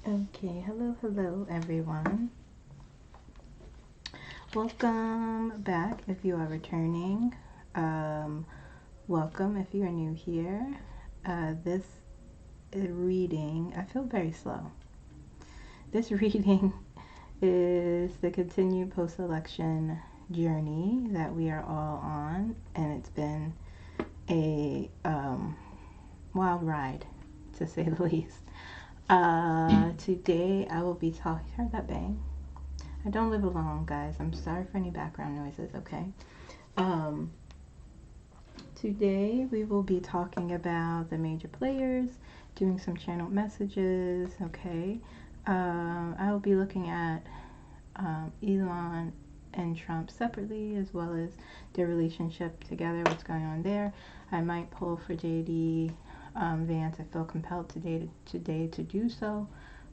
Okay, hello everyone. Welcome back if you are returning. Welcome if you are new here. This reading, I feel very slow. This reading is the continued post-election journey that we are all on, and it's been a wild ride, to say the least. Today I will be talking. Heard that bang? I don't live alone, guys. I'm sorry for any background noises, okay? Today we will be talking about the major players, doing some channeled messages, okay? I will be looking at Elon and Trump separately, as well as their relationship together, what's going on there. I might pull for JD Vance. I feel compelled today to do so.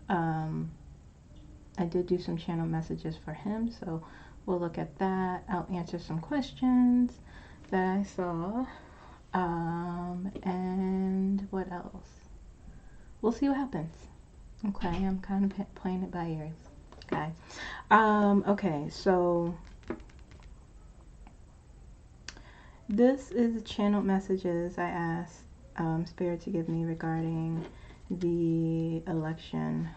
I did do some channel messages for him, so we'll look at that. I'll answer some questions that I saw. And what else? We'll see what happens. Okay, I'm kind of playing it by ears. Okay. Okay, so this is the channel messages I asked Spirit to give me regarding the election,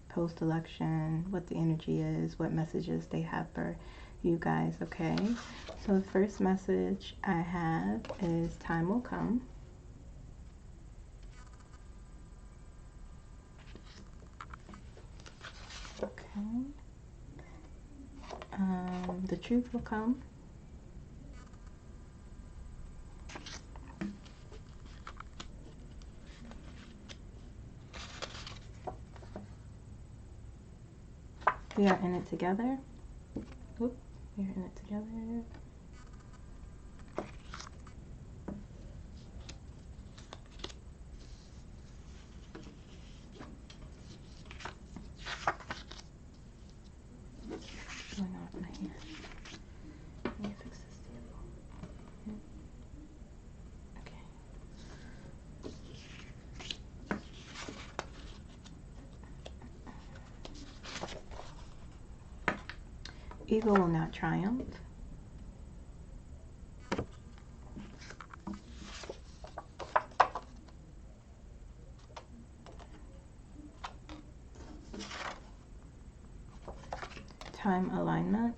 post-election, what the energy is, what messages they have for you guys, okay? So the first message I have is time will come. Okay. The truth will come. We are in it together. Oop, we are in it together. What's going on with my hand? Let me fix this table. Okay. Evil will not triumph. Time alignment.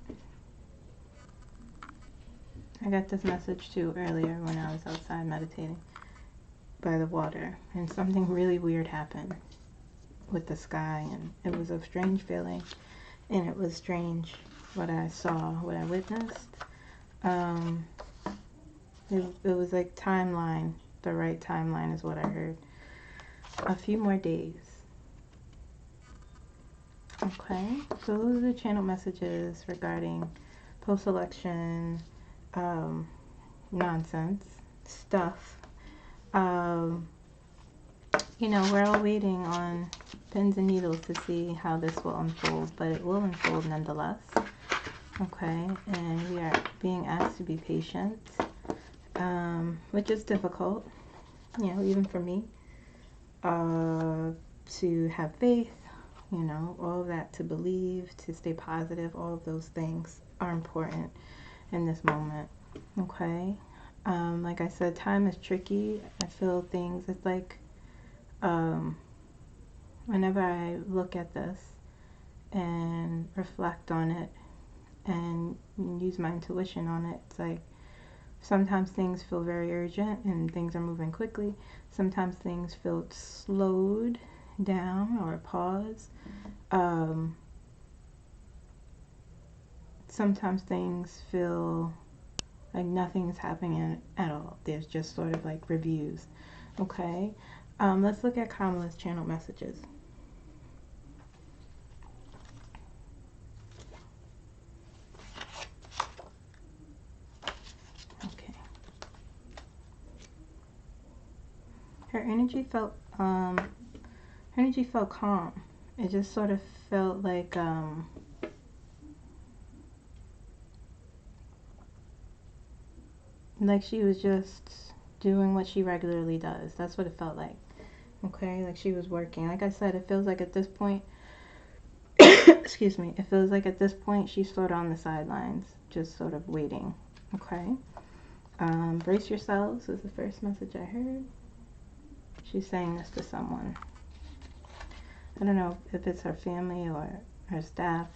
I got this message too earlier when I was outside meditating by the water, and something really weird happened with the sky, and it was a strange feeling, and it was strange what I saw, what I witnessed. It was like timeline, the right timeline is what I heard. A few more days. Okay, so those are the channel messages regarding post-election nonsense stuff. You know, we're all waiting on pins and needles to see how this will unfold, but it will unfold nonetheless. Okay, and we are being asked to be patient, which is difficult, you know, even for me, to have faith, you know, all of that, to believe, to stay positive, all of those things are important in this moment, okay? Like I said, time is tricky. I feel things, it's like, whenever I look at this and reflect on it and use my intuition on it, it's like sometimes things feel very urgent and things are moving quickly. Sometimes things feel slowed down or paused. Sometimes things feel like nothing's happening at all. There's just sort of like reviews. Okay, let's look at Kamala's channel messages. Okay. Her energy felt calm. It just sort of felt like she was just doing what she regularly does. That's what it felt like. Okay, like she was working. Like I said, it feels like at this point, excuse me, it feels like at this point she's sort of on the sidelines, just sort of waiting. Okay, brace yourselves is the first message I heard. She's saying this to someone. I don't know if it's her family or her staff.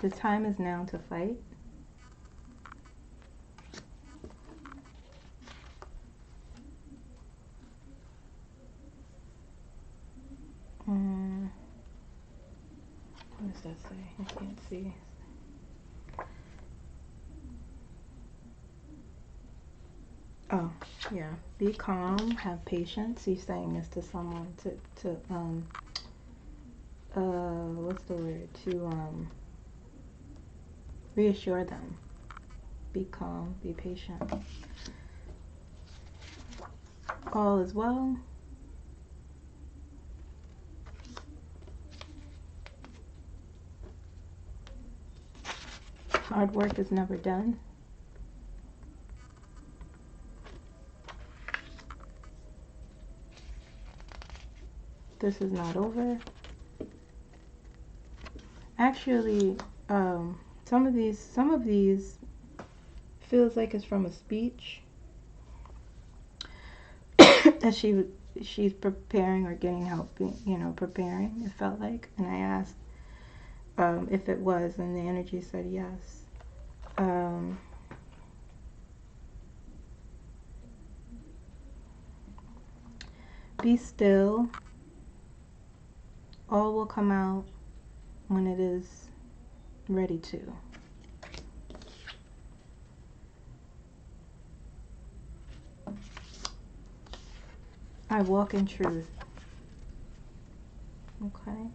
The time is now to fight. What does that say? I can't see. Oh, yeah. Be calm, have patience. He's saying this to someone what's the word? To reassure them. Be calm, be patient. All is well. Hard work is never done. This is not over. Actually, some of these feels like it's from a speech that she's preparing or getting help, you know, preparing. It felt like, and I asked if it was, and the energy said yes. Be still. All will come out when it is ready to. I walk in truth. Okay.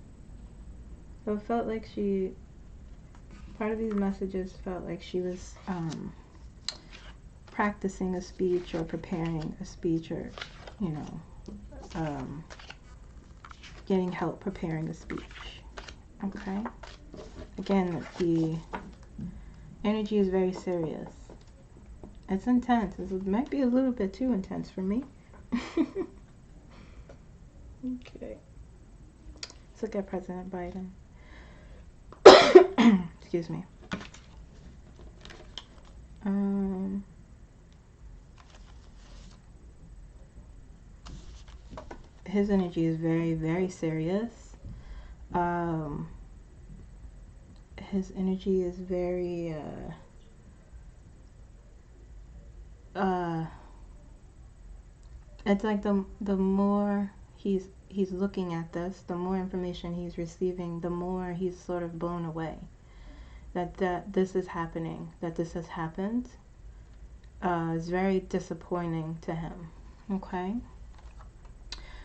So it felt like part of these messages felt like she was practicing a speech or preparing a speech, or, you know, getting help preparing a speech. Okay. Again, the energy is very serious. It's intense. It might be a little bit too intense for me. Okay. Let's look at President Biden. Excuse me. His energy is very, very serious. His energy is very it's like the more he's looking at this, the more information he's receiving, the more he's sort of blown away that this is happening, that this has happened. It's very disappointing to him. Okay.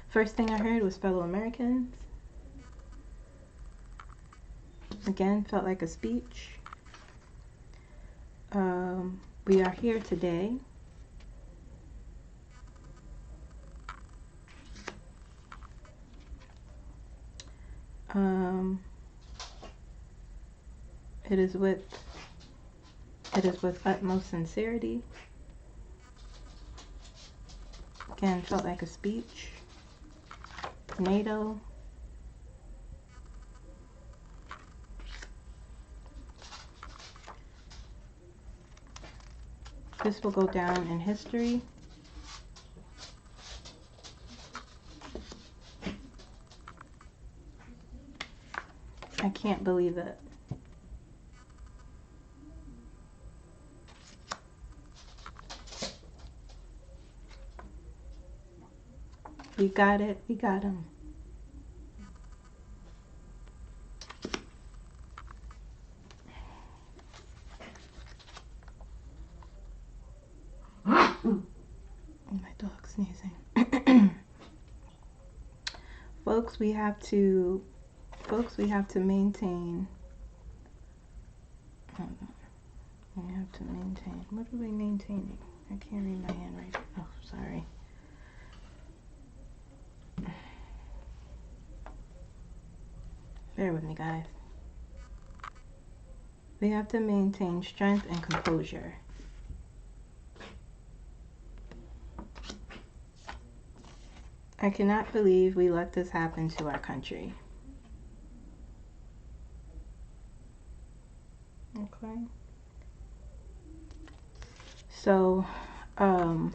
First thing I heard was fellow Americans. Again, felt like a speech. We are here today. It is with utmost sincerity. Again, felt like a speech. NATO. This will go down in history. I can't believe it. We got it. We got him. My dog sneezing. Folks, we have to maintain. We have to maintain. What are we maintaining? I can't read my handwriting. Oh, sorry. Bear with me, guys. We have to maintain strength and composure. I cannot believe we let this happen to our country. Okay. So, that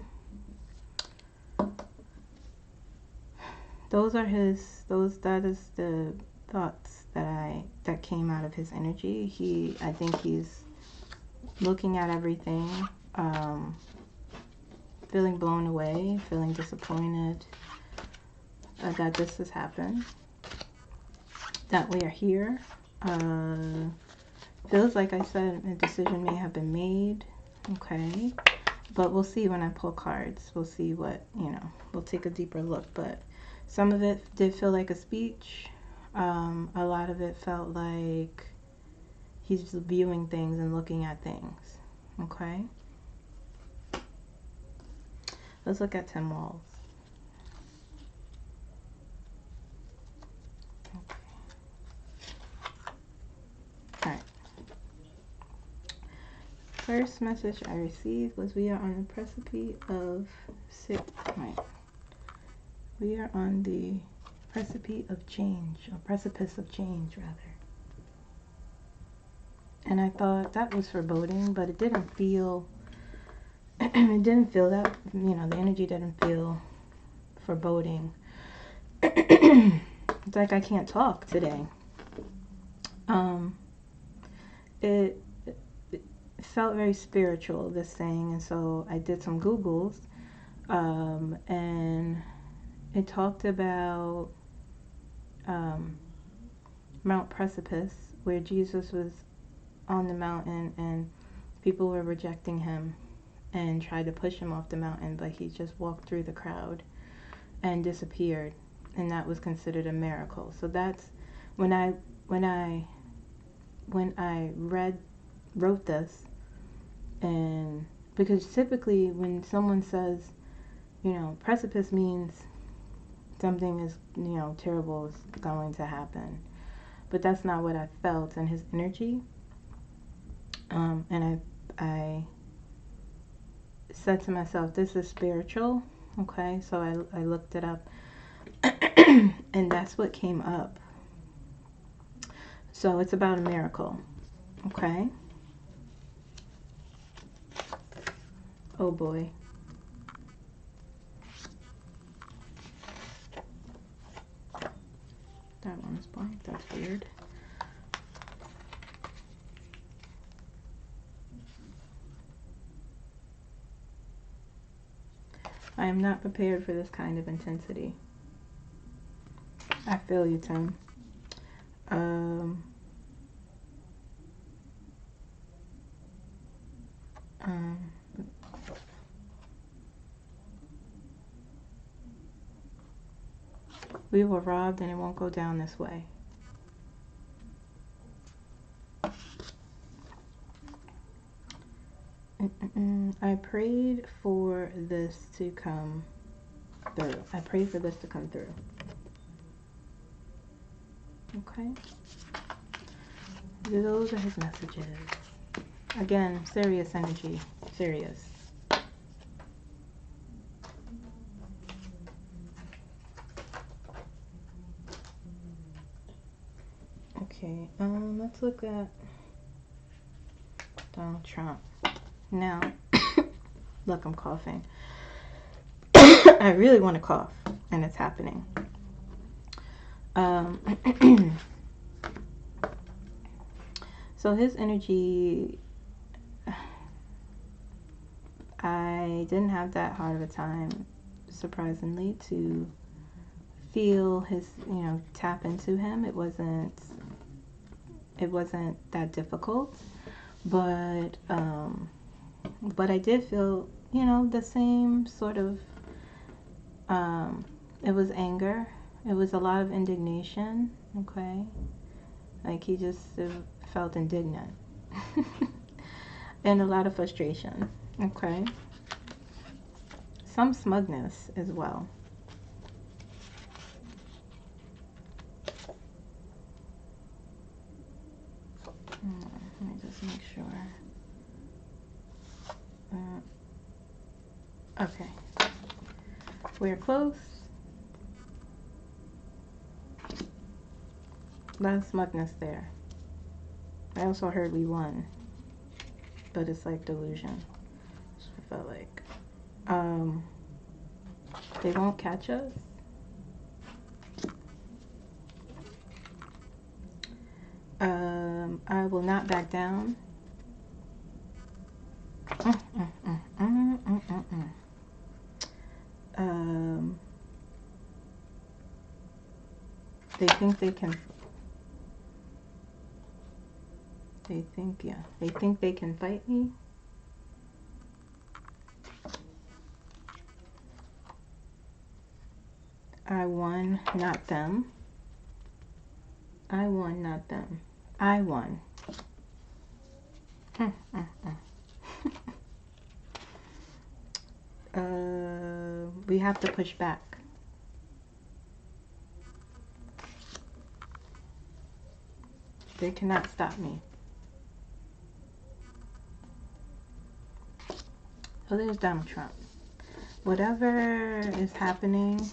is the thoughts that came out of his energy. I think he's looking at everything, feeling blown away, feeling disappointed that this has happened, that we are here. Feels like I said a decision may have been made. Okay, but we'll see when I pull cards. We'll see what, we'll take a deeper look. But some of it did feel like a speech. A lot of it felt like he's just viewing things and looking at things. Okay, let's look at 10 walls. Okay. All right. First message I received was we are on the precipice of we are on the precipice of change, or precipice of change rather. And I thought that was foreboding, but it didn't feel it didn't feel that, the energy didn't feel foreboding. It's like I can't talk today. It felt very spiritual, this thing, and so I did some Googles, and it talked about Mount Precipice, where Jesus was on the mountain and people were rejecting him and tried to push him off the mountain, but he just walked through the crowd and disappeared, and that was considered a miracle. So that's when I wrote this, and because typically when someone says, precipice means something is, terrible is going to happen, but that's not what I felt in his energy. And I said to myself, this is spiritual. Okay, so I looked it up and that's what came up. So it's about a miracle. Okay. Oh boy. That one's blank. That's weird. I am not prepared for this kind of intensity. I feel you, Tim. We were robbed and it won't go down this way. I prayed for this to come through. I prayed for this to come through. Okay. Those are his messages. Again, serious energy. Serious. Okay, let's look at Donald Trump. Now, look, I'm coughing. I really want to cough, and it's happening. So his energy, I didn't have that hard of a time, surprisingly, to feel his, tap into him. It wasn't that difficult, but I did feel, the same sort of, it was anger. It was a lot of indignation. Okay. Like he just felt indignant and a lot of frustration. Okay. Some smugness as well. Let me just make sure. Okay. We're close. A lot of smugness there. I also heard we won, but it's like delusion. So I felt like they won't catch us. I will not back down. They think they can. They think, yeah. They think they can fight me. I won, not them. I won, not them. I won. We have to push back. They cannot stop me. So there's Donald Trump. Whatever is happening,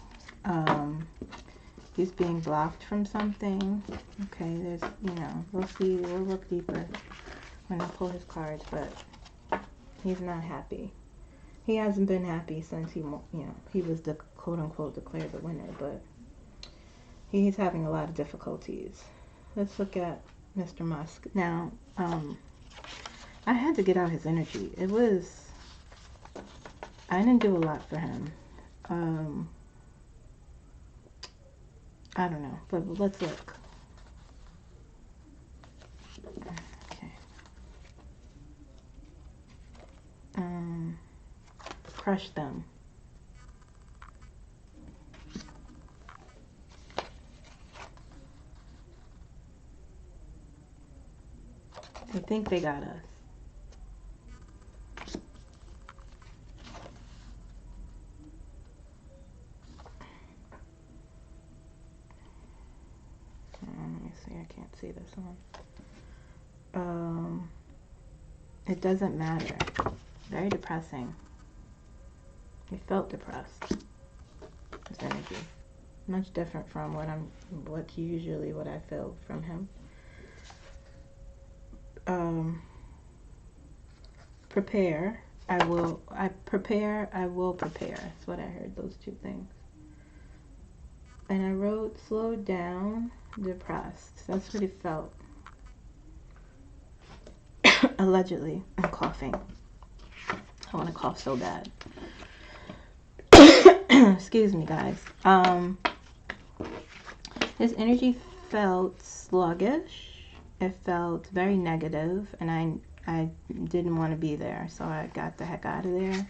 he's being blocked from something. Okay, there's, you know, we'll see, we'll look deeper when I pull his cards, but he's not happy. He hasn't been happy since he, you know, he was the quote-unquote declared the winner, but he's having a lot of difficulties. Let's look at Mr. Musk. Now, I had to get out his energy. It was, I didn't do a lot for him. I don't know, but let's look. Okay. Crush them. They think they got us. Let me see, I can't see this one. It doesn't matter. Very depressing. He felt depressed. His energy. Much different from what's usually what I feel from him. Prepare. I will prepare. That's what I heard, those two things. And I wrote slowed down, depressed. That's what he felt. Allegedly. I'm coughing. I want to cough so bad. Excuse me, guys. His energy felt sluggish. It felt very negative, and I didn't want to be there, so I got the heck out of there.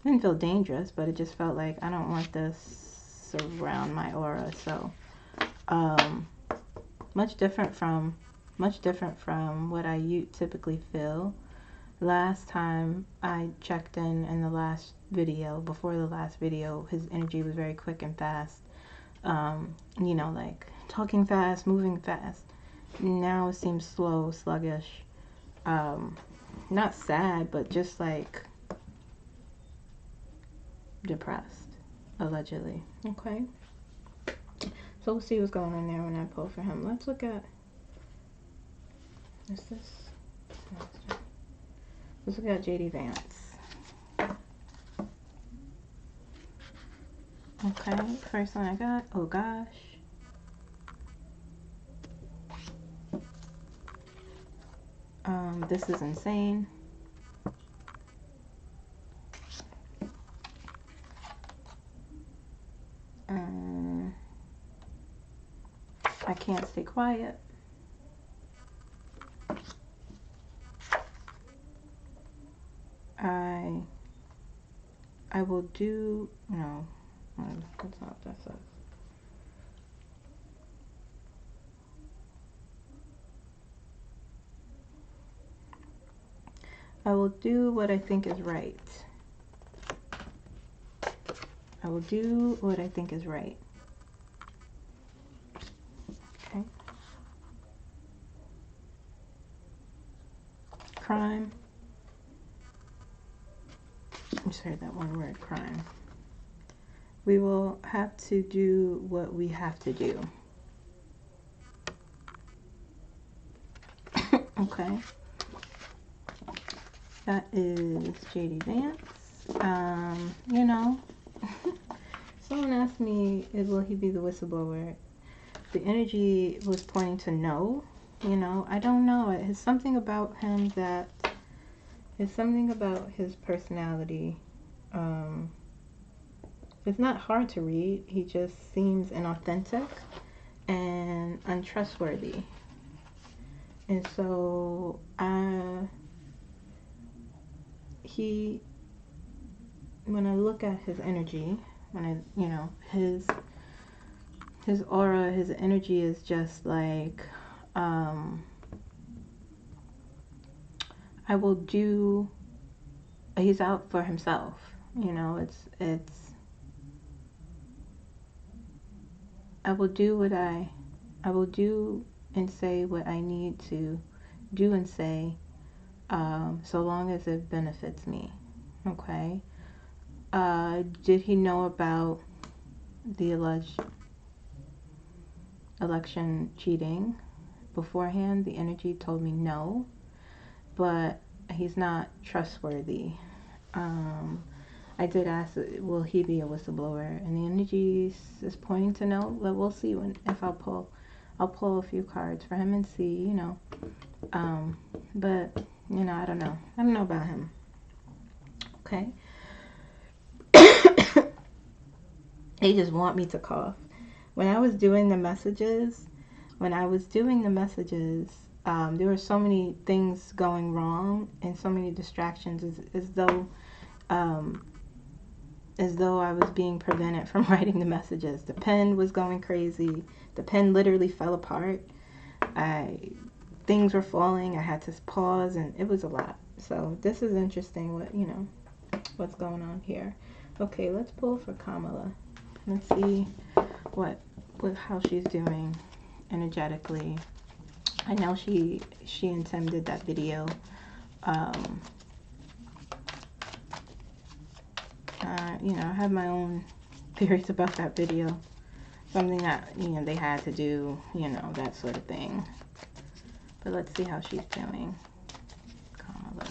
Didn't feel dangerous, but it just felt like I don't want this around my aura. So much different from what I typically feel. Last time I checked in the last video, before the last video, his energy was very quick and fast. You know, like talking fast, moving fast. Now it seems slow, sluggish. Not sad, but just like depressed, allegedly. Okay. So we'll see what's going on there when I pull for him. Let's look at, is this? Let's look at J.D. Vance. Okay, first one I got, oh gosh. This is insane. I can't stay quiet. I will do, no, that's not what that says. I will do what I think is right. I will do what I think is right. Okay. crime. I just heard that one word, crime. We will have to do what we have to do. Okay. That is J.D. Vance. You know, someone asked me, will he be the whistleblower? The energy was pointing to no. You know, I don't know. It's something about him that, it's something about his personality. It's not hard to read. He just seems inauthentic and untrustworthy. And so, when I look at his energy, when I, you know, his aura, his energy is just like, I will do, he's out for himself, you know, I will do and say what I need to do and say, so long as it benefits me. Okay. Did he know about the alleged election cheating beforehand? The energy told me no, but he's not trustworthy. I did ask, will he be a whistleblower? And the energy is pointing to no, but we'll see if I'll pull a few cards for him and see, you know. But, you know, I don't know. I don't know about him. Okay. They just want me to cough. When I was doing the messages, there were so many things going wrong and so many distractions, as though I was being prevented from writing the messages. The pen was going crazy. The pen literally fell apart. Things were falling. I had to pause, and it was a lot. So this is interesting. What's going on here? Okay, let's pull for Kamala. Let's see how she's doing energetically. I know she and Tim did that video. You know, I have my own theories about that video. Something that, you know, they had to do, you know, that sort of thing. But let's see how she's doing. Kamala.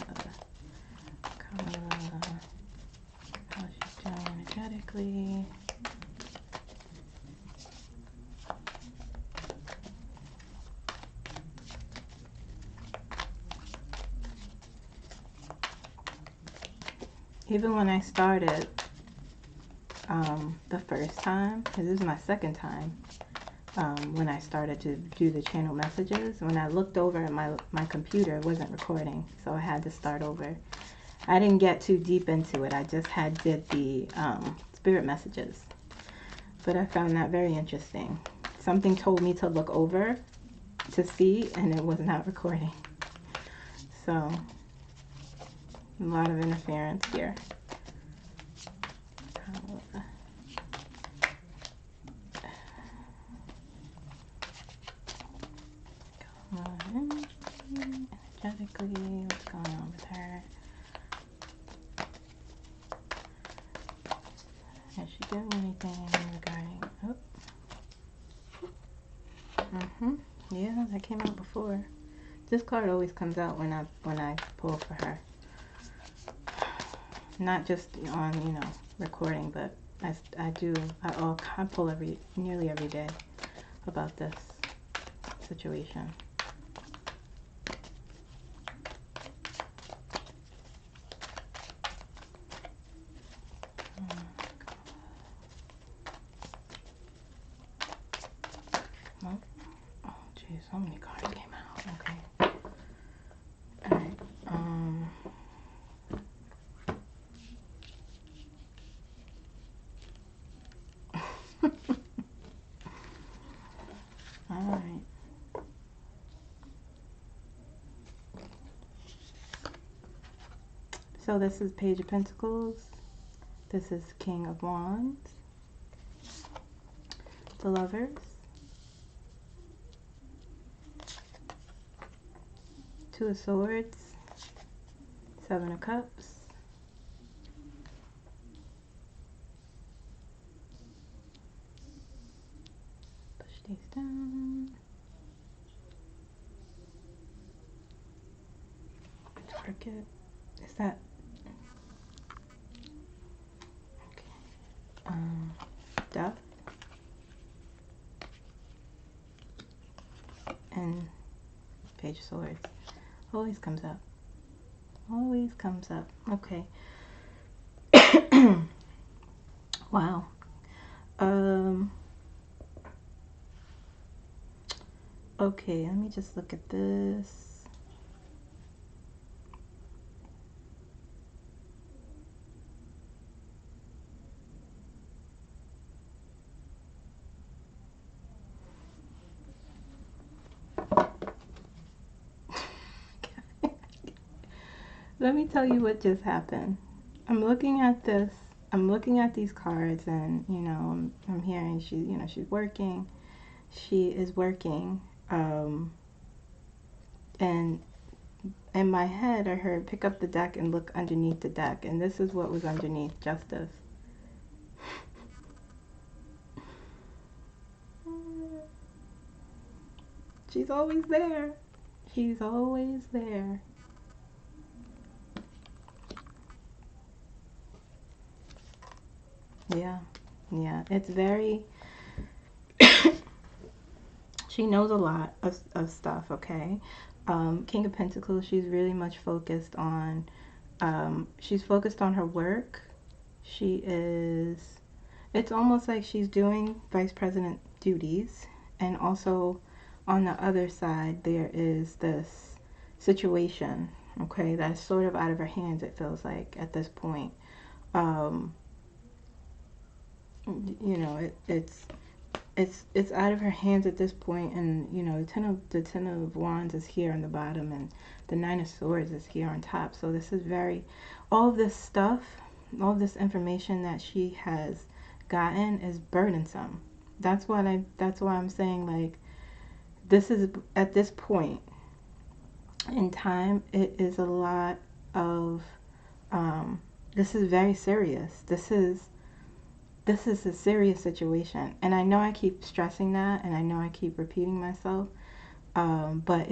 How she's doing energetically. Even when I started the first time, because this is my second time, when I started to do the channel messages, when I looked over at my computer, it wasn't recording, so I had to start over. I didn't get too deep into it. I just did the spirit messages. But I found that very interesting. Something told me to look over to see, and it was not recording. So, a lot of interference here. Energetically, what's going on with her? Is she doing anything regarding? Oh. Yeah, that came out before. This card always comes out when I pull for her. Not just on, you know, recording, but I pull nearly every day about this situation. Oh, geez, so many cards came out. Okay. All right. All right. So this is Page of Pentacles. This is King of Wands. The Lovers. Two of Swords. Seven of Cups. Push these down. Target. Is that okay? Death and Page of Swords. Always comes up. Always comes up. Okay. Wow. Okay, let me just look at this. Let me tell you what just happened. I'm looking at this. I'm looking at these cards, and you know, I'm hearing she, you know, she's working. She is working. And in my head, I heard pick up the deck and look underneath the deck, and this is what was underneath: Justice. She's always there. She's always there. Yeah, yeah. It's very. She knows a lot of stuff. Okay. King of Pentacles. She's really much focused on. She's focused on her work. She is. It's almost like she's doing vice president duties, and also on the other side there is this situation, okay, that's sort of out of her hands, it feels like at this point. You know, it's out of her hands at this point, and you know, the ten of Wands is here on the bottom, and the Nine of Swords is here on top. So this is very, all of this stuff, all of this information that she has gotten is burdensome. That's why I'm saying, like, this is, at this point in time, it is a lot of this is very serious. This is a serious situation, and I know I keep stressing that, and I know I keep repeating myself, but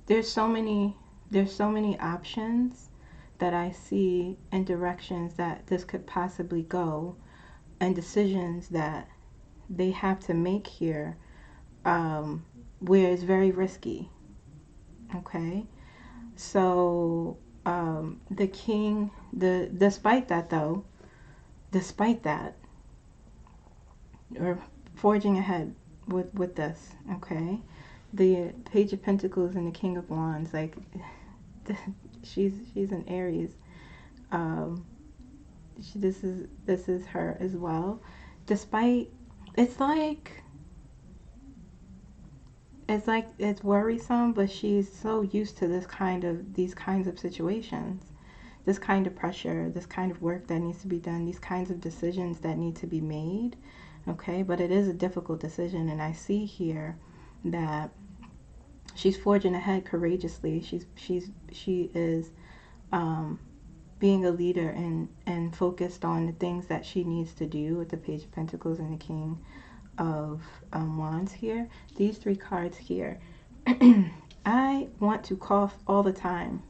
there's so many options that I see, and directions that this could possibly go, and decisions that they have to make here, where it's very risky. Okay, so the king, despite that, or forging ahead with this, okay, the Page of Pentacles and the King of Wands, like, she's an Aries. This is her as well. Despite, it's like it's worrisome, but she's so used to these kinds of situations, this kind of pressure, this kind of work that needs to be done, these kinds of decisions that need to be made. Okay, but it is a difficult decision, and I see here that she's forging ahead courageously. She is being a leader and focused on the things that she needs to do with the Page of Pentacles and the King of Wands here. These three cards here. I want to cough all the time,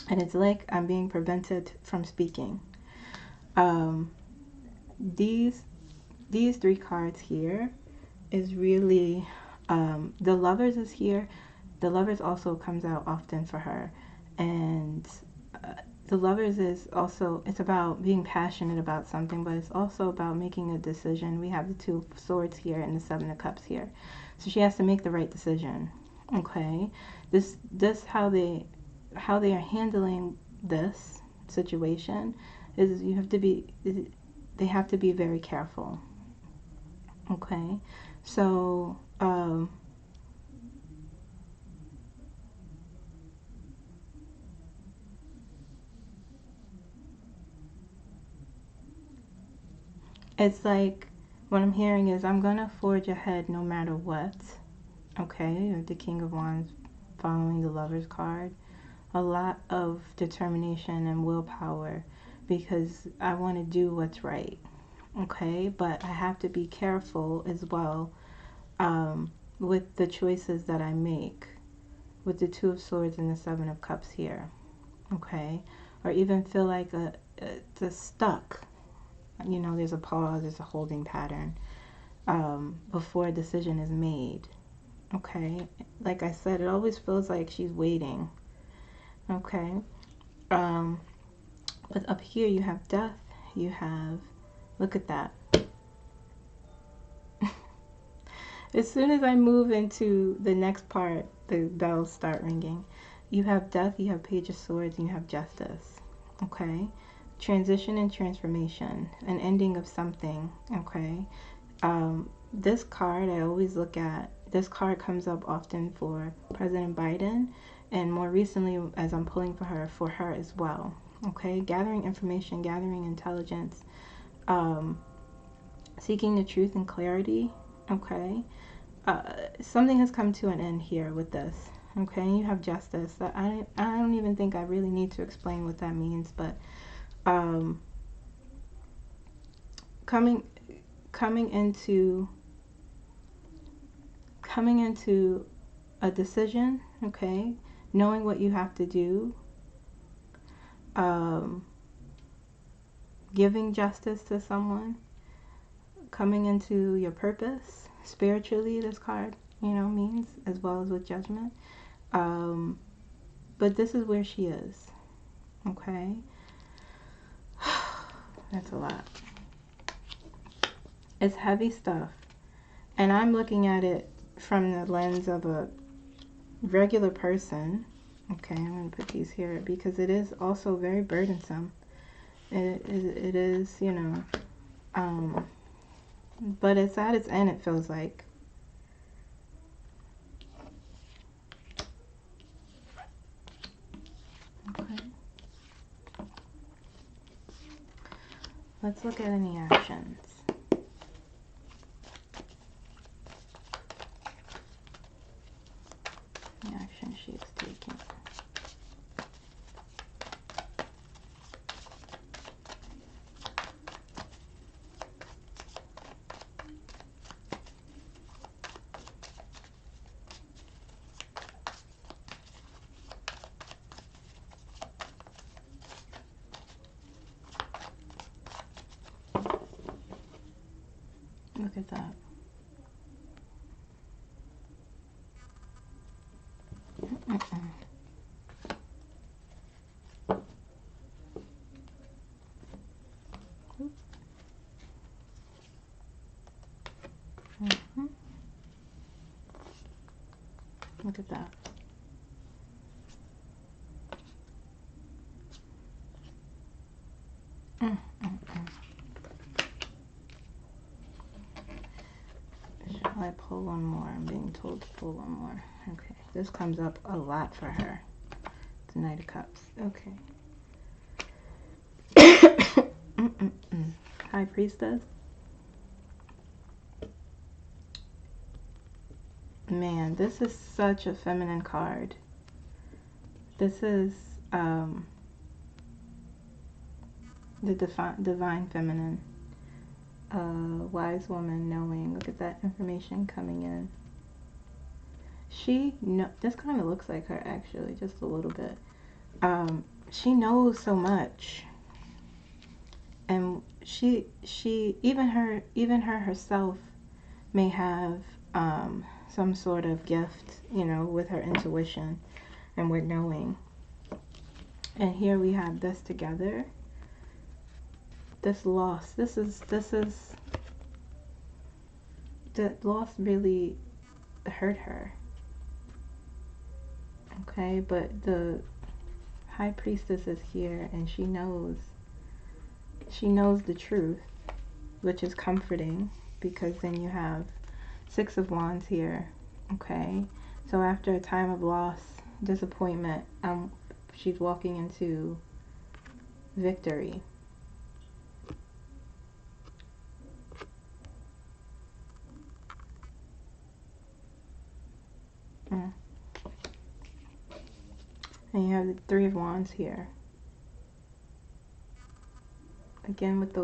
and it's like I'm being prevented from speaking. These three cards here is really, the Lovers is here. The Lovers also comes out often for her, and the Lovers is also, it's about being passionate about something, but it's also about making a decision. We have the Two of Swords here and the Seven of Cups here, so she has to make the right decision. Okay, this how they are handling this situation is they have to be very careful. Okay, so it's like, what I'm hearing is, I'm gonna forge ahead no matter what. Okay, the King of Wands following the Lover's card. A lot of determination and willpower because I want to do what's right. Okay, but I have to be careful as well with the choices that I make with the Two of Swords and the Seven of Cups here. Okay, or even feel like it's stuck. You know, there's a pause, there's a holding pattern before a decision is made. Okay, like I said, it always feels like she's waiting. Okay, but up here you have death, you have, look at that. As soon as I move into the next part, the bells start ringing. You have death, you have Page of Swords, and you have justice. Okay, transition and transformation, an ending of something. Okay, this card I always look at. This card comes up often for President Biden, and more recently, as I'm pulling for her as well. Okay, gathering information, gathering intelligence, seeking the truth and clarity. Okay, something has come to an end here with this. Okay, you have justice. I don't even think I really need to explain what that means, but coming into a decision. Okay, knowing what you have to do, giving justice to someone, coming into your purpose spiritually, this card, you know, means, as well as with judgment. But this is where she is. Okay, that's a lot. It's heavy stuff, and I'm looking at it from the lens of a regular person. Okay, I'm going to put these here because it is also very burdensome. It is, you know, but it's at its end, it feels like. Okay. Let's look at any actions. The action she is taking. Look at that. Look at that. Shall I pull one more? I'm being told to pull one more. Okay, this comes up a lot for her. The Knight of Cups. Okay. High Priestess. Man, this is such a feminine card. This is the divine feminine. Wise woman knowing. Look at that information coming in. This kind of looks like her actually, just a little bit. She knows so much, and she even her herself may have some sort of gift, you know, with her intuition and with knowing. And here we have this together. This loss. This is that loss really hurt her. Okay, but the High Priestess is here, and she knows the truth, which is comforting, because then you have Six of Wands here. Okay, so after a time of loss, disappointment, she's walking into victory. And you have the Three of Wands here. Again with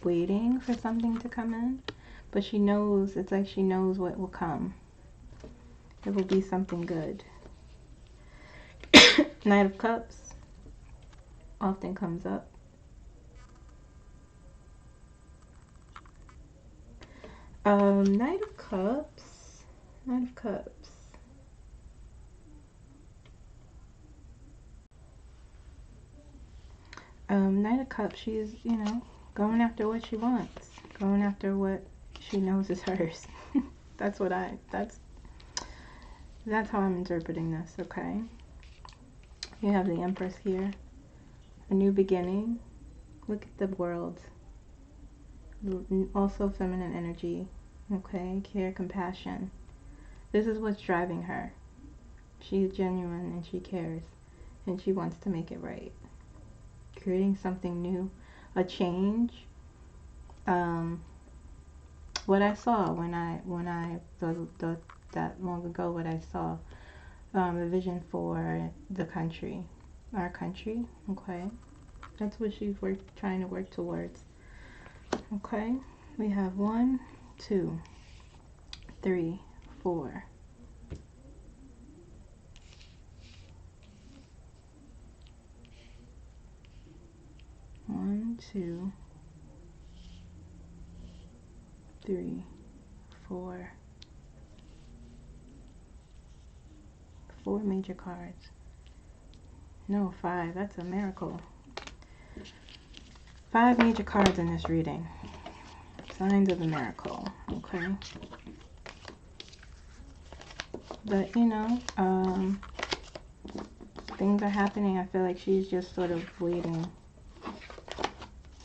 waiting for something to come in. But she knows, it's like she knows what will come. It will be something good. Knight of Cups often comes up. Knight of Cups. Knight of Cups. Knight of Cups, she's, you know, going after what she wants. Going after what she knows is hers. That's how I'm interpreting this, okay? You have the Empress here. A new beginning. Look at the world. Also feminine energy. Okay, care, compassion. This is what's driving her. She's genuine and she cares. And she wants to make it right. Creating something new. A change. What I saw that long ago, what I saw, the vision for the country, our country, okay? That's what she's trying to work towards. Okay, we have 1, 2, 3, 4. One, 2, 3, 4. 4 major cards. No, 5. That's a miracle. 5 major cards in this reading. Signs of a miracle. Okay. But, you know, things are happening. I feel like she's just sort of waiting.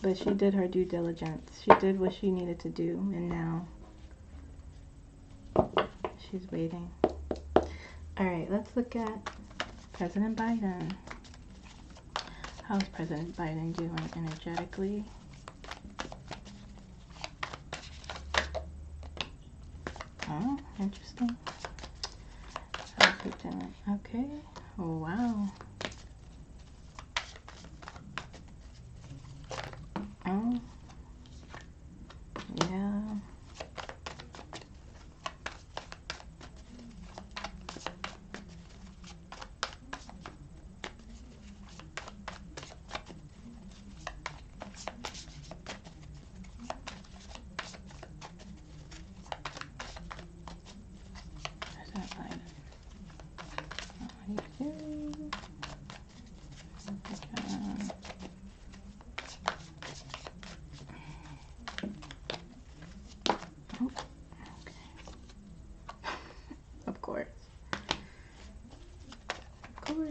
But she did her due diligence. She did what she needed to do. And now she's waiting. Alright, let's look at President Biden. How's President Biden doing energetically? Oh, interesting. How's he doing? Okay. Oh, wow. Oh. Yeah. Of course. Of course.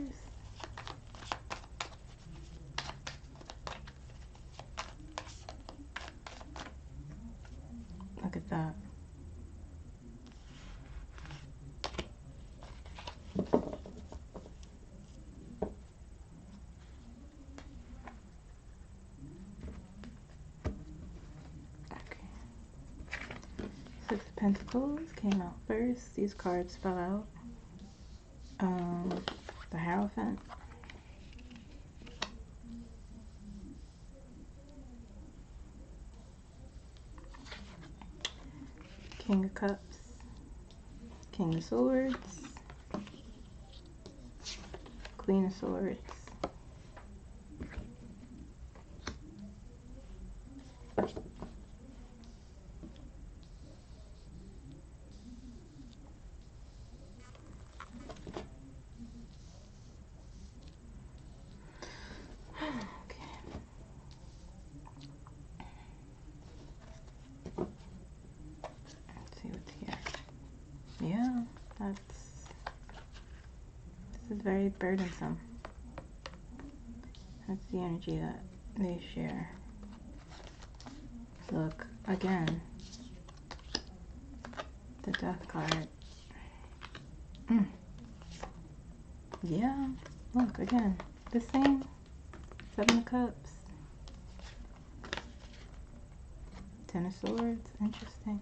Look at that. Six of Pentacles came out first. These cards fell out. The Hierophant. King of Cups. King of Swords. Queen of Swords. Yeah, this is very burdensome. That's the energy that they share. Look, again, the Death card. Yeah, look, again, the same. 7 of Cups. 10 of Swords, interesting.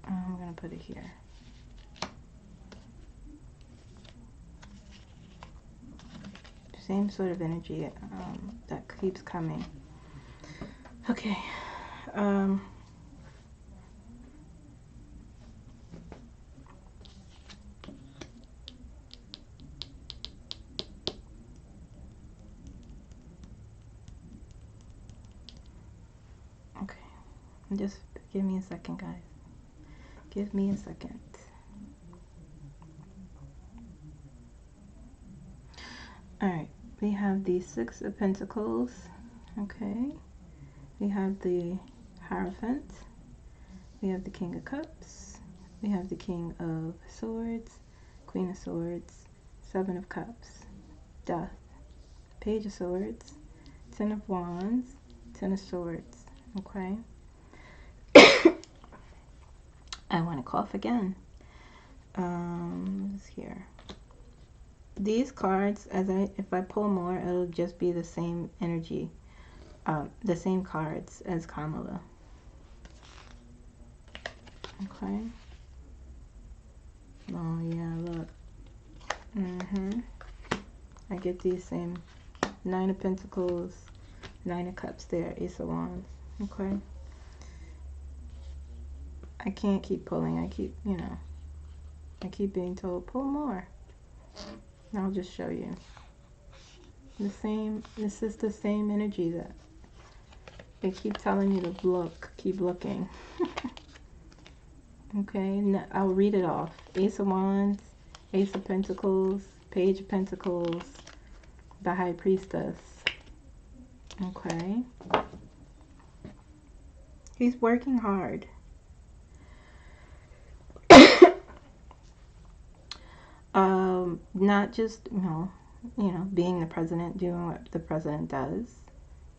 I'm gonna put it here. Same sort of energy that keeps coming. Okay. Okay. Just give me a second, guys. Give me a second. Alright, we have the Six of Pentacles. Okay. We have the Hierophant. We have the King of Cups. We have the King of Swords, Queen of Swords, Seven of Cups, Death, Page of Swords, Ten of Wands, Ten of Swords. Okay. I want to cough again. Here. These cards, if I pull more, it'll just be the same energy, the same cards as Kamala. Okay. Oh yeah, look. I get these same Nine of Pentacles, Nine of Cups there, Ace of Wands. Okay. I can't keep pulling. I keep, I keep being told, pull more. I'll just show you. This is the same energy that they keep telling you to look, keep looking. Okay, now I'll read it off. Ace of Wands, Ace of Pentacles, Page of Pentacles, the High Priestess. Okay. He's working hard. Not just, being the president, doing what the president does,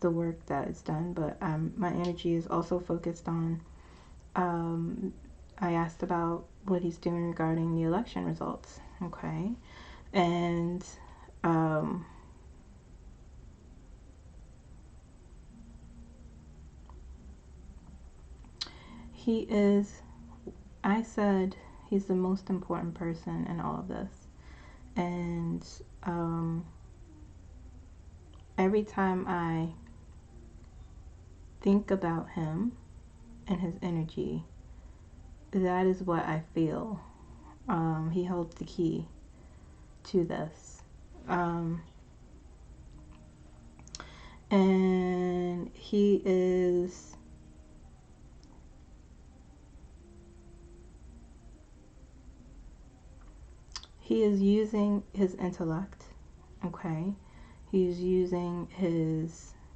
the work that is done, but my energy is also focused on, I asked about what he's doing regarding the election results, okay, and he is, I said he's the most important person in all of this. And every time I think about him and his energy, that is what I feel. He holds the key to this. And he is using his intellect, okay? He is using,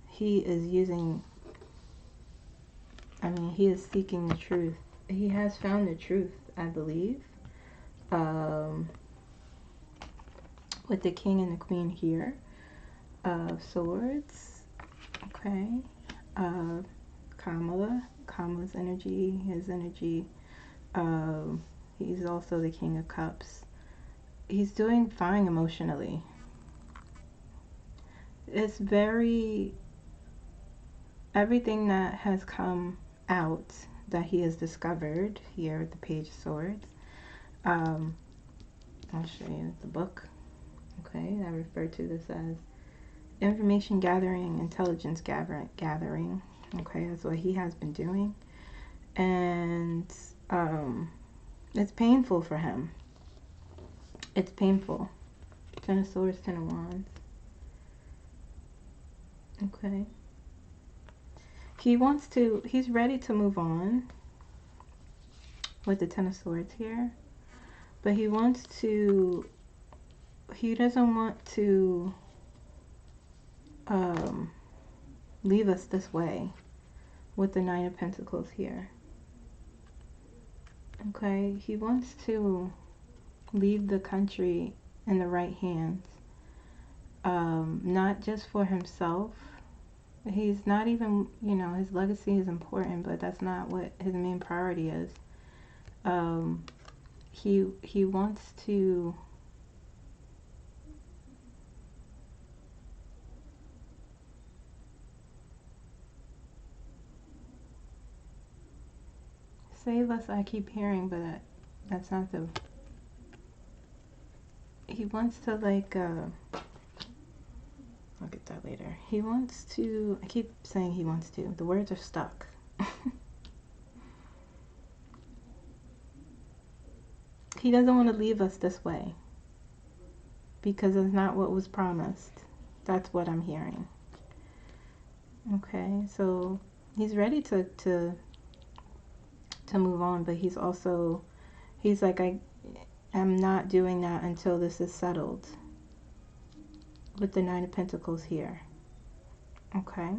he is seeking the truth. He has found the truth, I believe. With the King and the Queen here of Swords, okay? Kamala's energy, his energy. He's also the King of Cups. He's doing fine emotionally. It's everything that has come out that he has discovered here with the Page of Swords. I'll show you the book. Okay, I refer to this as information gathering, intelligence gathering. Okay, that's what he has been doing. And it's painful for him. It's painful. Ten of Swords, Ten of Wands. Okay. He's ready to move on with the Ten of Swords here. But he doesn't want to leave us this way with the Nine of Pentacles here. Okay, he wants to leave the country in the right hands, not just for himself. He's not even, his legacy is important, but that's not what his main priority is. He wants to save us, I keep hearing, but that's not the... He wants to, like, I'll get that later. He wants to, I keep saying he wants to. The words are stuck. He doesn't want to leave us this way because it's not what was promised. That's what I'm hearing. Okay, so he's ready to move on, but he's also, he's like, I'm not doing that until this is settled. With the Nine of Pentacles here. Okay.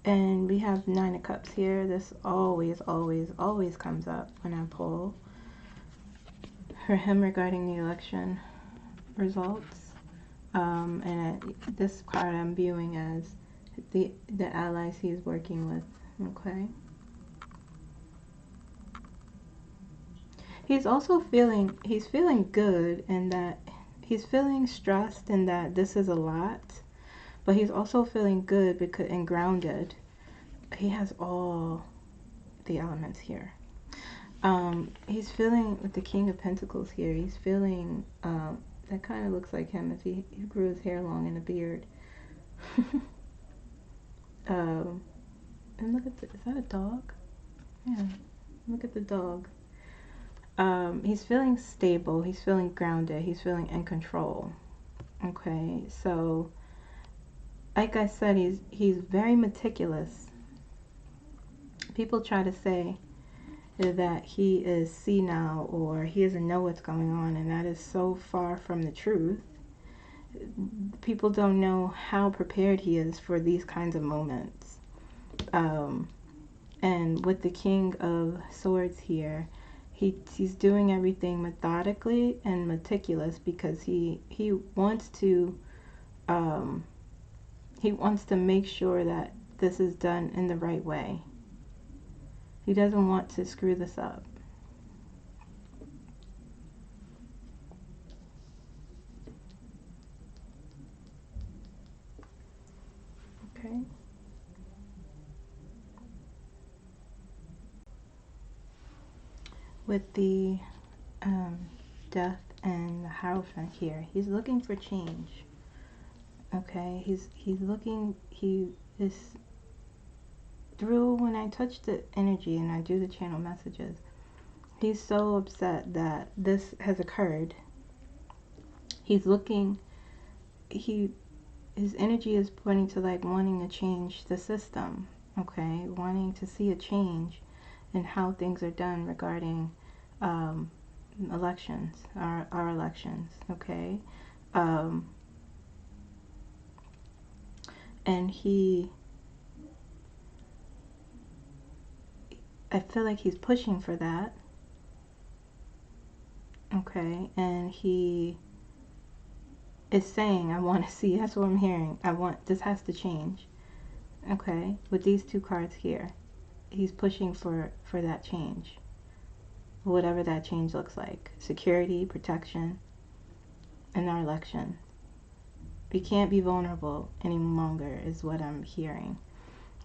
And we have Nine of Cups here. This always, always, always comes up when I pull for him regarding the election results. And this card I'm viewing as the allies he's working with. Okay. He's also feeling, he's feeling good in that he's feeling stressed in that this is a lot, but he's also feeling good because, and grounded. He has all the elements here. He's feeling, with the King of Pentacles here, he's feeling, that kind of looks like him if he grew his hair long and a beard. And look at is that a dog? Yeah, look at the dog. He's feeling stable, he's feeling grounded, he's feeling in control. Okay, so like I said, he's very meticulous. People try to say that he is senile or he doesn't know what's going on, and that is so far from the truth. People don't know how prepared he is for these kinds of moments. And with the King of Swords here, he's doing everything methodically and meticulous because he wants to make sure that this is done in the right way. He doesn't want to screw this up. Okay. With the Death and the Hierophant here, he's looking for change. Okay, he's looking, he is, through when I touch the energy and I do the channel messages, he's so upset that this has occurred. He's looking, his energy is pointing to like wanting to change the system. Okay, wanting to see a change in how things are done regarding elections, our elections. Okay. And I feel like he's pushing for that. Okay, and he is saying, I want to see, that's what I'm hearing, this has to change. Okay, with these two cards here, he's pushing for that change. Whatever that change looks like. Security, protection, in our election. We can't be vulnerable any longer is what I'm hearing.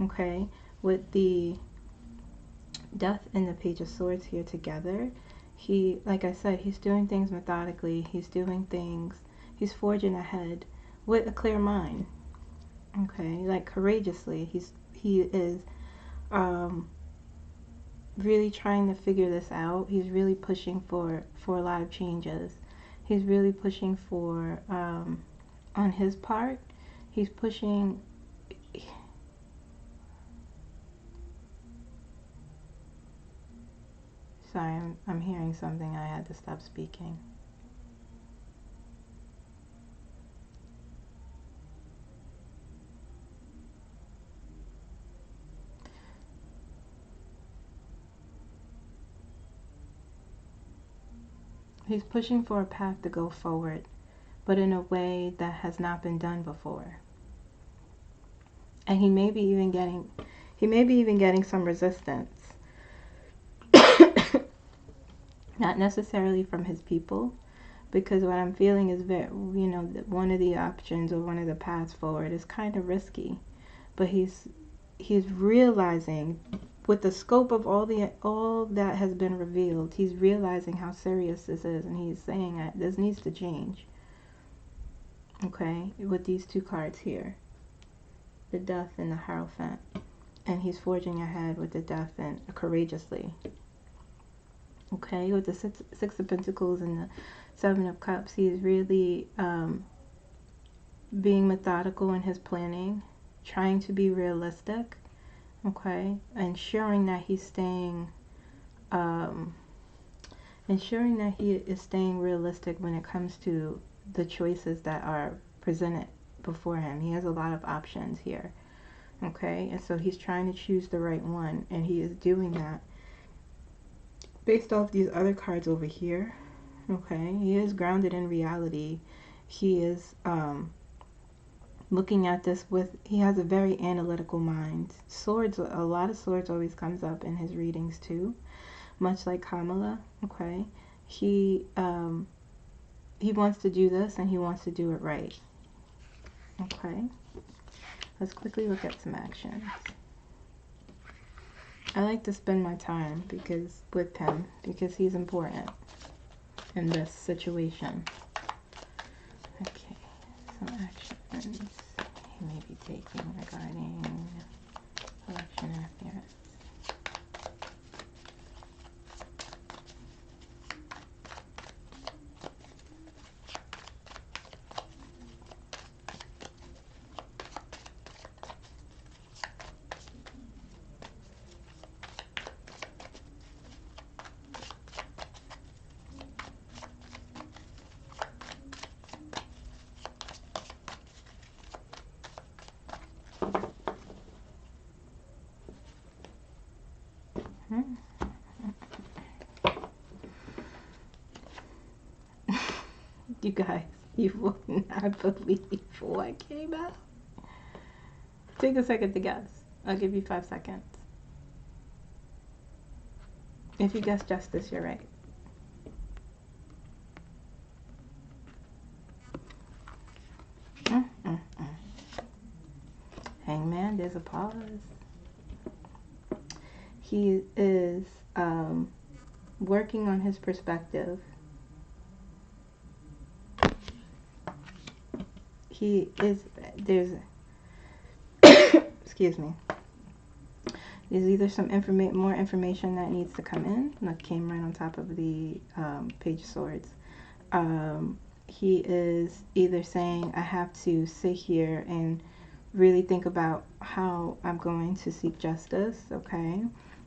Okay, with the Death and the Page of Swords here together, he, like I said, he's doing things methodically. He's doing things, he's forging ahead with a clear mind. Okay, like courageously. He is really trying to figure this out. He's really pushing for a lot of changes. He's really pushing for, on his part, he's pushing. Sorry, I'm hearing something. I had to stop speaking. He's pushing for a path to go forward, but in a way that has not been done before. And he may be even getting some resistance. Not necessarily from his people, because what I'm feeling is that, you know, that one of the options or one of the paths forward is kind of risky, but he's realizing with the scope of all that has been revealed, he's realizing how serious this is, and he's saying that this needs to change. Okay, with these two cards here, the Death and the Hierophant, and he's forging ahead with the Death and courageously. Okay, with the Six of Pentacles and the Seven of Cups, he's really being methodical in his planning, trying to be realistic. Okay, ensuring that he's staying, ensuring that he is staying realistic when it comes to the choices that are presented before him. He has a lot of options here. Okay, and so he's trying to choose the right one, and he is doing that based off these other cards over here. Okay, he is grounded in reality. He is looking at this with, he has a very analytical mind. Swords, a lot of swords always comes up in his readings too, much like Kamala. Okay, he wants to do this, and he wants to do it right. Okay, let's quickly look at some actions. I like to spend my time with him because he's important in this situation. Okay, some actions he may be taking regarding election interference. You guys, you will not believe what came out. Take a second to guess. I'll give you 5 seconds. If you guess justice, you're right. Hangman, there's a pause. He is working on his perspective. He is, there's, excuse me, there's either some more information that needs to come in, that came right on top of the Page of Swords. He is either saying, I have to sit here and really think about how I'm going to seek justice, okay?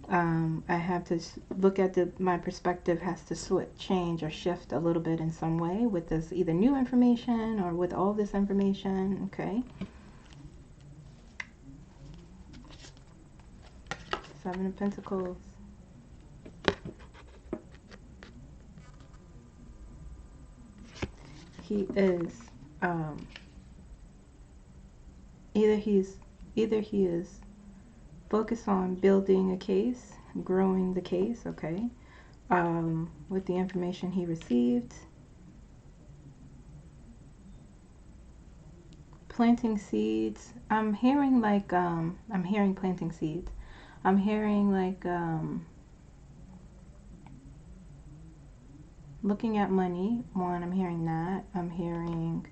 I have to look at my perspective has to change or shift a little bit in some way with this either new information or with all this information, okay? Seven of Pentacles. He is either he is focused on building a case, growing the case, okay, with the information he received, planting seeds. I'm hearing like I'm hearing planting seeds. I'm hearing like looking at money. One, I'm hearing that. I'm hearing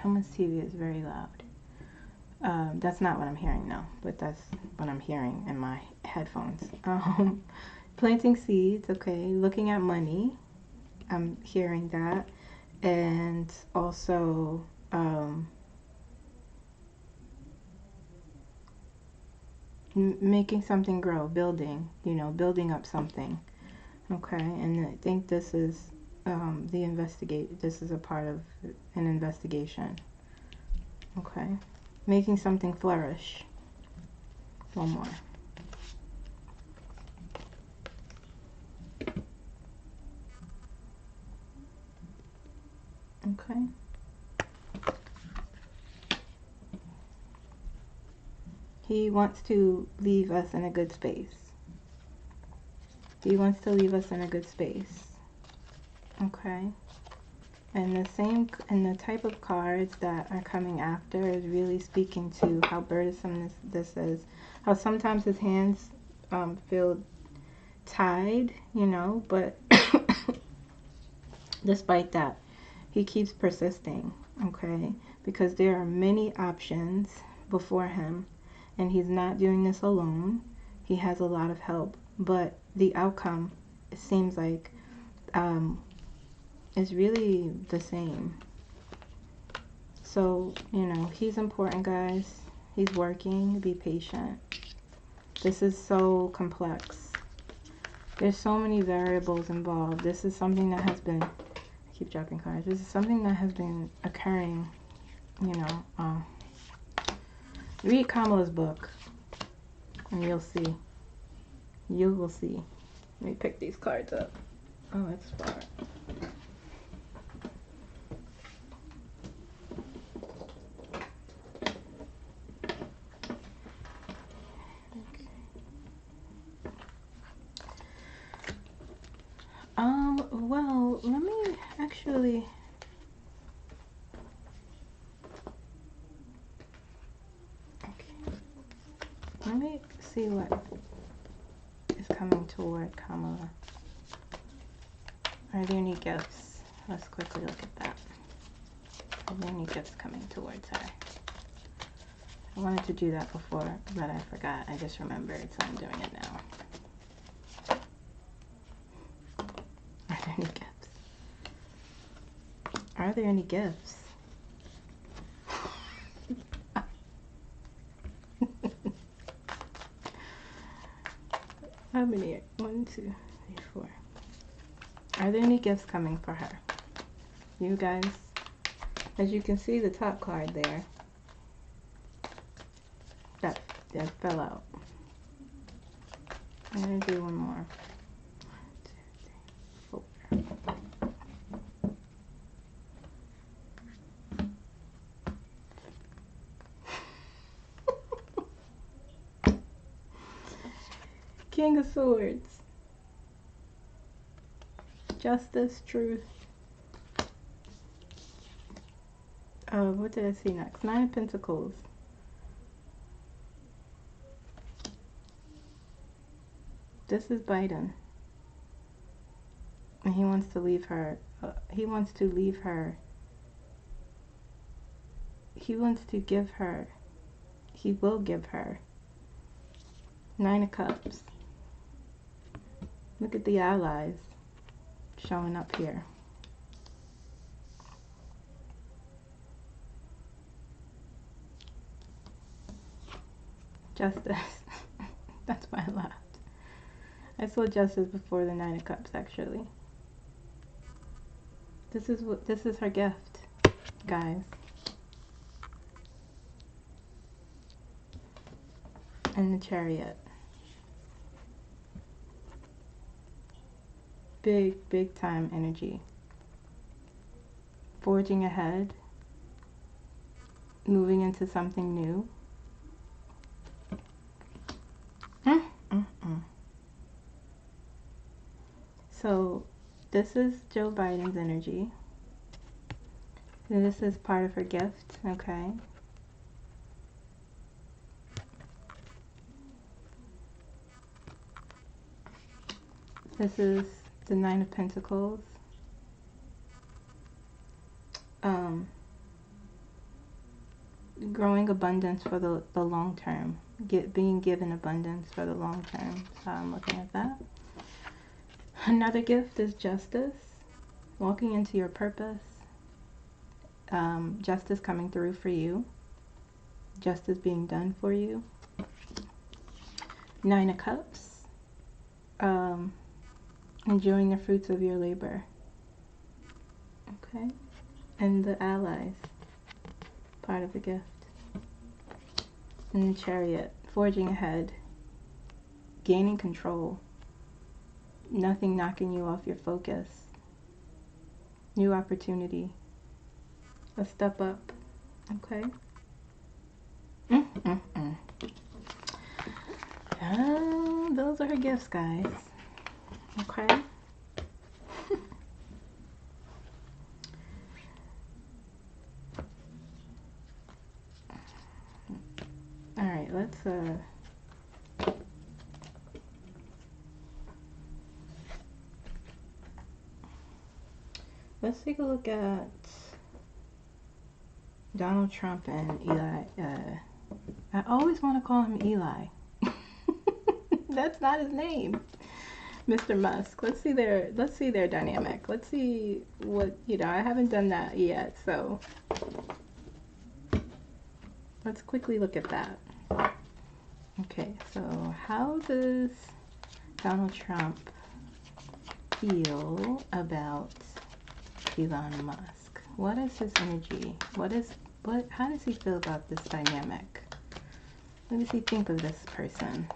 someone's TV is very loud. That's not what I'm hearing, no, but that's what I'm hearing in my headphones. Planting seeds, okay, looking at money, I'm hearing that, and also making something grow, building, building up something, okay, and I think this is this is a part of an investigation, okay. Making something flourish. One more. Okay. He wants to leave us in a good space. He wants to leave us in a good space. Okay. And the type of cards that are coming after is really speaking to how burdensome this is, how sometimes his hands feel tied, you know, but despite that, he keeps persisting, okay? Because there are many options before him, and he's not doing this alone. He has a lot of help, but the outcome, it seems like, is really the same. So, you know, he's important, guys. He's working. Be patient. This is so complex. There's so many variables involved. This is something that has been, I keep dropping cards. This is something that has been occurring, you know. Read Kamala's book, and you'll see. You will see. Let me pick these cards up. Oh, it's far. Well, let me actually. Okay. Let me see what is coming toward Kamala. Are there any gifts? Let's quickly look at that. Are there any gifts coming towards her? I wanted to do that before, but I forgot. I just remembered, so I'm doing it now. Are there any gifts? Are there any gifts? How many? 1, 2, 3, 4. Are there any gifts coming for her? You guys, as you can see, the top card there, that fell out. I'm gonna do one more. 1, 2, 3, 4. King of Swords. Justice, truth. What did I see next? 9 of Pentacles. This is Biden. And he wants to leave her. He wants to leave her. He wants to give her. He will give her 9 of Cups. Look at the allies showing up here. Justice. That's why I laughed. I saw Justice before the 9 of Cups, actually. This is her gift, guys. And the Chariot. Big time energy. Forging ahead. Moving into something new. So this is Joe Biden's energy. And this is part of her gift, okay? This is the 9 of Pentacles. Growing abundance for the long term. Being given abundance for the long term. So I'm looking at that. Another gift is justice. Walking into your purpose. Justice coming through for you. Justice being done for you. 9 of Cups. Enjoying the fruits of your labor. Okay. And the allies. Part of the gift. And the Chariot. Forging ahead. Gaining control. Nothing knocking you off your focus. New opportunity. A step up. Okay. Those are her gifts, guys. Okay. Alright, let's Let's take a look at Donald Trump and Eli. I always want to call him Eli. That's not his name. Mr. Musk. Let's see their dynamic. Let's see what, I haven't done that yet, so let's quickly look at that. Okay, so how does Donald Trump feel about Elon Musk? What is his energy? How does he feel about this dynamic? What does he think of this person?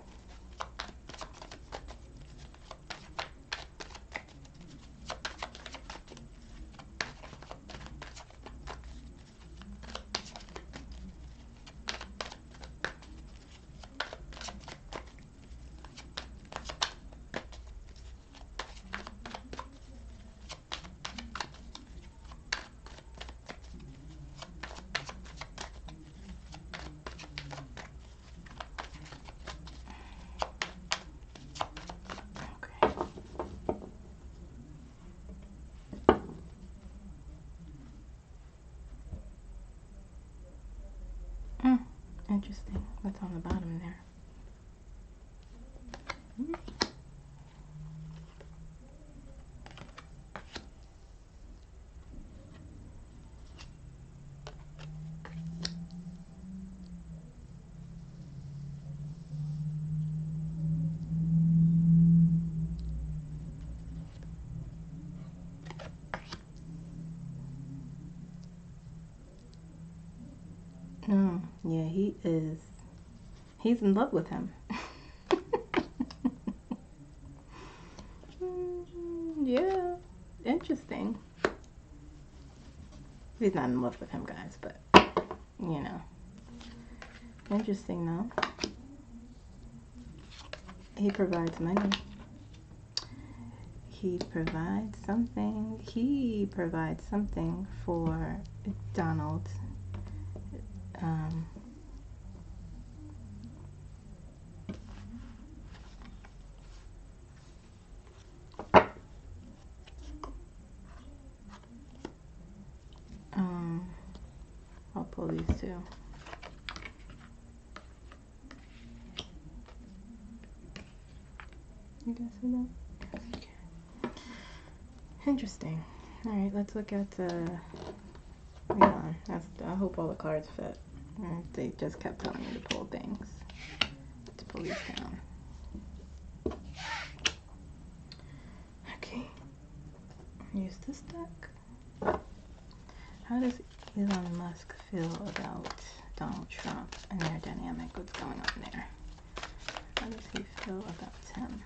Interesting. What's on the bottom there? Oh, yeah, he's in love with him. Yeah, interesting. He's not in love with him, guys, but, interesting though. He provides money. He provides something. He provides something for Donald. I'll pull these two. You guys see that? Yes, you can. Interesting. All right, let's look at Elon. I hope all the cards fit. They just kept telling me to pull things. Let's pull these down. Okay. Use this deck. How does Elon Musk feel about Donald Trump and their dynamic? What's going on there? How does he feel about him?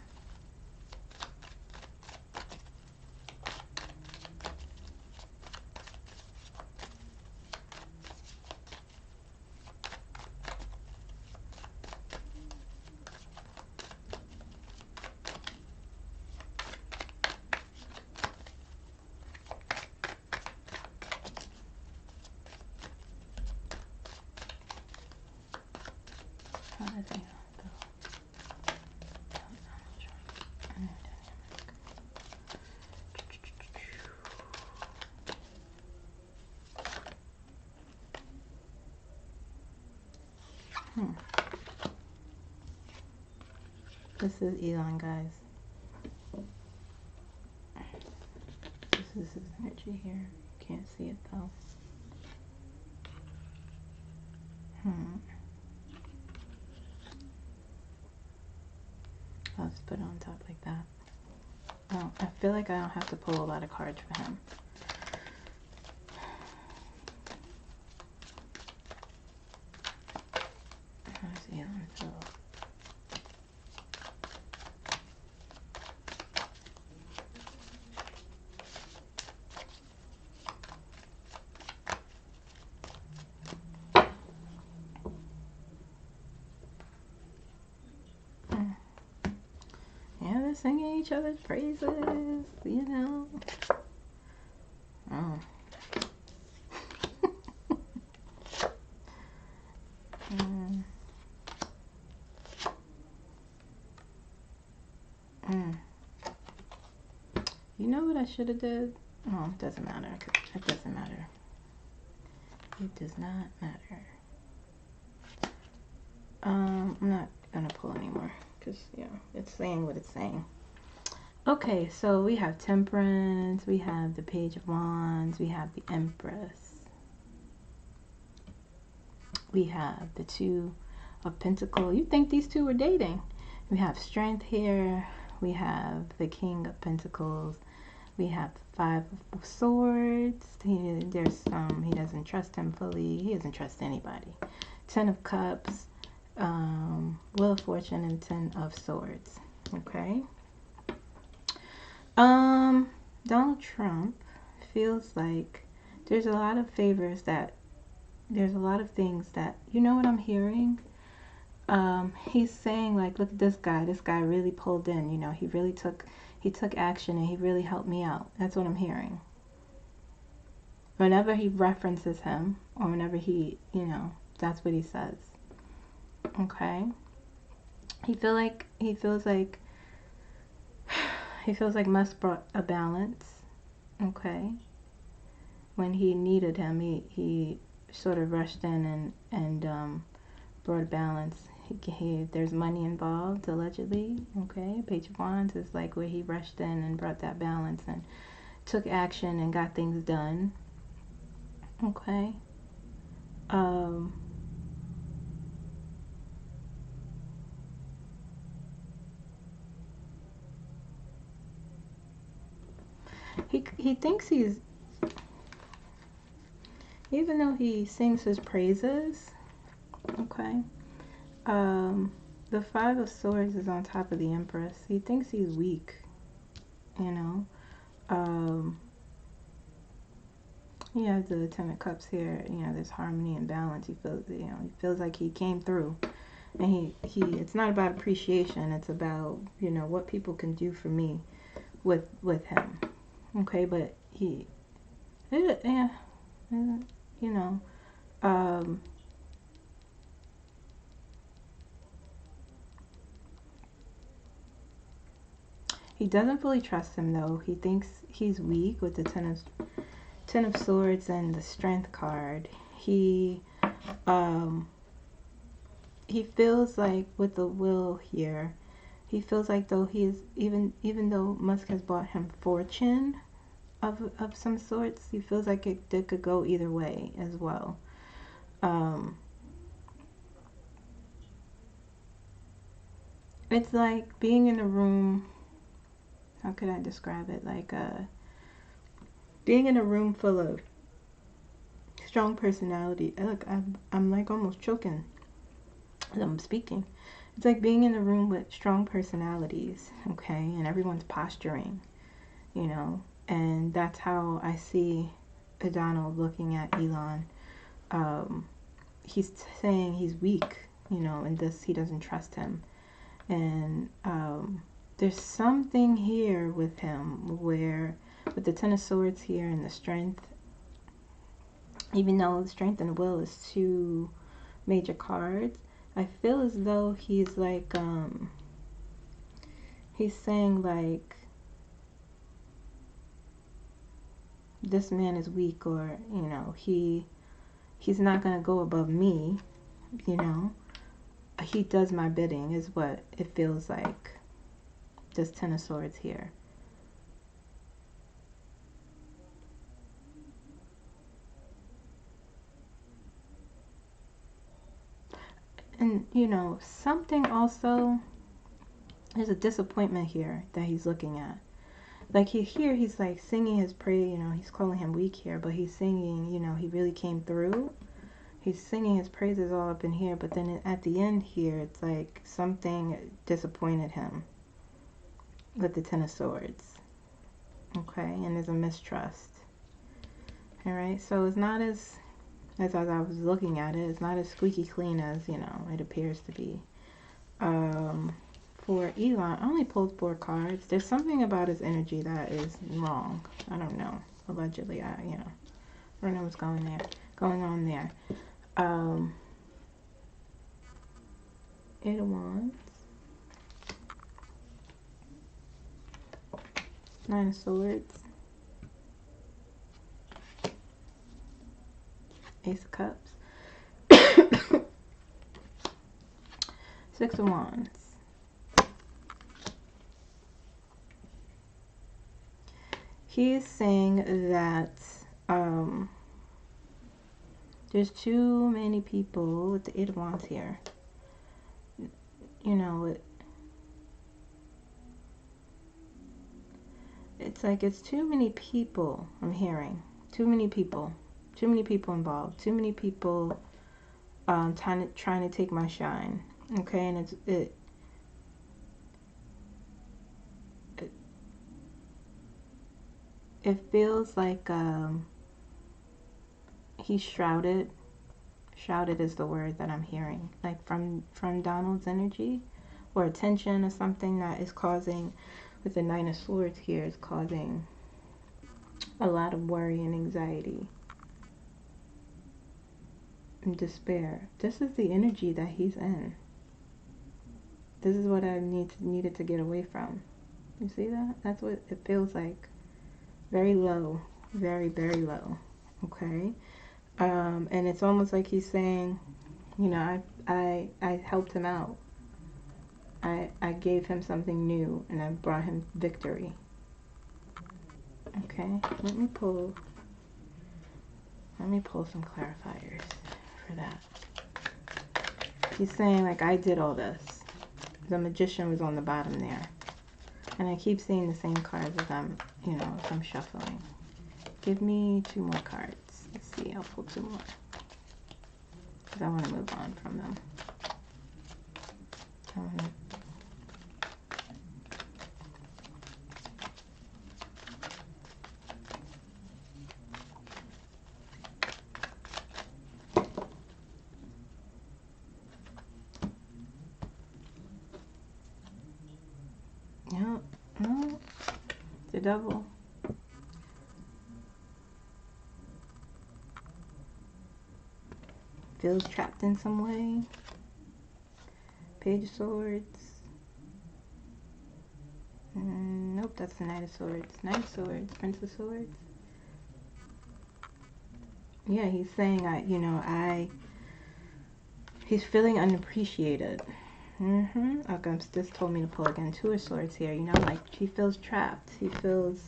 How does he feel about Donald Trump and their dynamic? This is Elon, guys. This is his energy here. Can't see it though. I'll just put it on top like that. Oh, I feel like I don't have to pull a lot of cards for him. How does Elon feel? Yeah, they're singing each other's praises, Oh. You know what I should have did? Oh, it doesn't matter. It doesn't matter. It does not matter. I'm not gonna pull anymore because, you know, it's saying what it's saying. Okay, so we have Temperance, we have the Page of Wands, we have the Empress, we have the Two of Pentacles. You think these two were dating? We have Strength here, we have the King of Pentacles, we have the Five of Swords. He doesn't trust him fully. He doesn't trust anybody. Ten of Cups, Wheel of Fortune, and Ten of Swords. Okay. Donald Trump feels like there's a lot of favors that there's a lot of things that, you know what I'm hearing? He's saying like, look at this guy. This guy really pulled in, you know, he took action and he really helped me out. That's what I'm hearing. Whenever he references him or whenever he, you know, that's what he says. Okay. He feels like Musk brought a balance. Okay. When he needed him, he sort of rushed in and brought a balance. There's money involved, allegedly. Okay. Page of Wands is like where he rushed in and brought that balance and took action and got things done. Okay. He thinks he's, even though he sings his praises, okay, the Five of Swords is on top of the Empress. He thinks he's weak, you know. He has the Ten of Cups here, you know, there's harmony and balance. He feels, you know, he feels like he came through. And it's not about appreciation, it's about, you know, what people can do for me with him. Okay, but you know, he doesn't fully trust him though. He thinks he's weak with the Ten of Swords and the Strength card. He feels like with the Will here, he feels like though he is, even though Musk has bought him fortune of some sorts, he feels like it could go either way as well. It's like being in a room, how could I describe it? Like being in a room full of strong personality. Look, I'm like almost choking as I'm speaking. It's like being in a room with strong personalities, okay, and everyone's posturing, you know, and that's how I see Donald looking at Elon. He's saying he's weak, you know, and he doesn't trust him. And there's something here with him where, with the Ten of Swords here and the Strength, even though the Strength and the Will is two major cards, I feel as though he's like, he's saying like, this man is weak, or, you know, he's not going to go above me, you know. He does my bidding is what it feels like. This Ten of Swords here. And, you know, something also, there's a disappointment here that he's looking at. Like he's like singing his praise, you know, he's calling him weak here, but he's singing, you know, he really came through. He's singing his praises all up in here, but then at the end here, it's like something disappointed him with the Ten of Swords. Okay, and there's a mistrust. Alright, so it's not as I was looking at it, it's not as squeaky clean as, you know, it appears to be. For Elon, I only pulled 4 cards. There's something about his energy that is wrong. I don't know. Allegedly, I don't know what's going on there. 8 of Wands, 9 of Swords, Ace of Cups. Six of Wands. He's saying that there's too many people with the Eight of Wands here. You know, it's like it's too many people. I'm hearing too many people involved, too many people trying to take my shine. Okay, and it feels like he's shrouded. Shrouded is the word that I'm hearing, like from Donald's energy, or attention, or something that is causing, with the Nine of Swords here, is causing a lot of worry and anxiety and despair. This is the energy that he's in. This is what I needed to get away from. You see that? That's what it feels like. Very low. Very, very low. Okay? And it's almost like he's saying, you know, I helped him out. I gave him something new, and I brought him victory. Okay? Let me pull some clarifiers for that. He's saying, like, I did all this. The Magician was on the bottom there. And I keep seeing the same cards as I'm shuffling. Give me 2 more cards. Let's see, I'll pull 2 more. Because I want to move on from them. No, the Devil. Feels trapped in some way. Page of Swords. Nope, that's the Knight of Swords. Knight of Swords, Prince of Swords. Yeah, he's saying, he's feeling unappreciated. Okay, this told me to pull again. 2 of Swords here, like he feels trapped. He feels,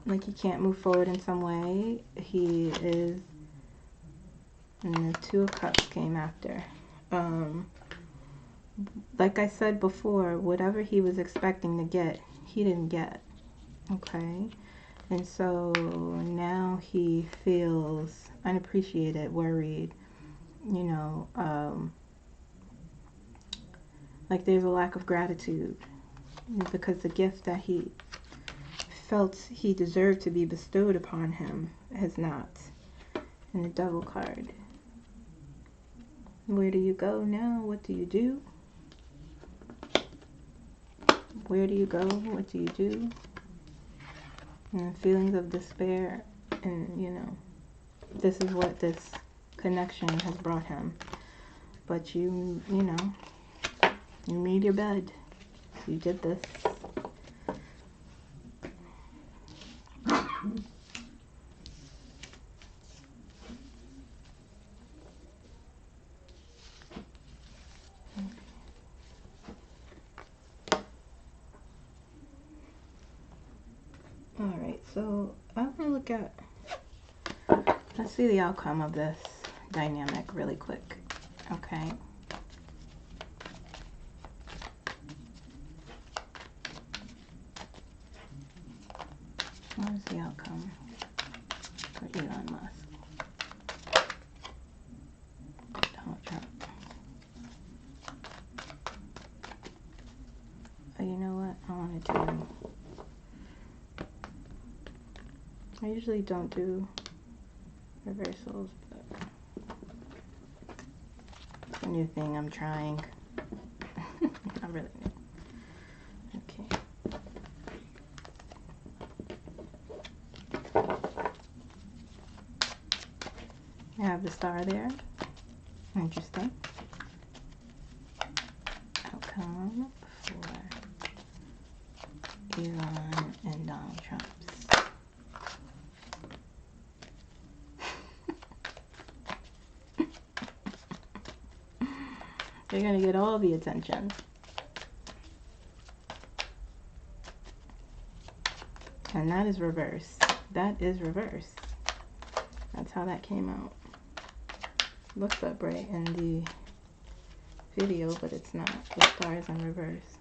like he can't move forward in some way. He is, and the 2 of Cups came after. Like I said before, whatever he was expecting to get, he didn't get. Okay? And so now he feels unappreciated, worried, like there's a lack of gratitude because the gift that he felt he deserved to be bestowed upon him has not. And the Devil card. Where do you go now? What do you do? Where do you go? What do you do? And feelings of despair, and this is what this connection has brought him. But you made your bed. You did this. Alright, so I want to look at, let's see the outcome of this dynamic really quick. Okay. What is the outcome for Elon Musk? Donald Trump. Oh, you know what? I want to do, I usually don't do reversals, but it's a new thing I'm trying. Not really new. Okay. I have the star there. Interesting. Outcome for Elon and Donald Trump's. They're going to get all the attention. And that is reverse. That is reverse. That's how that came out. Looks upright in the video, but it's not. The star is in reverse.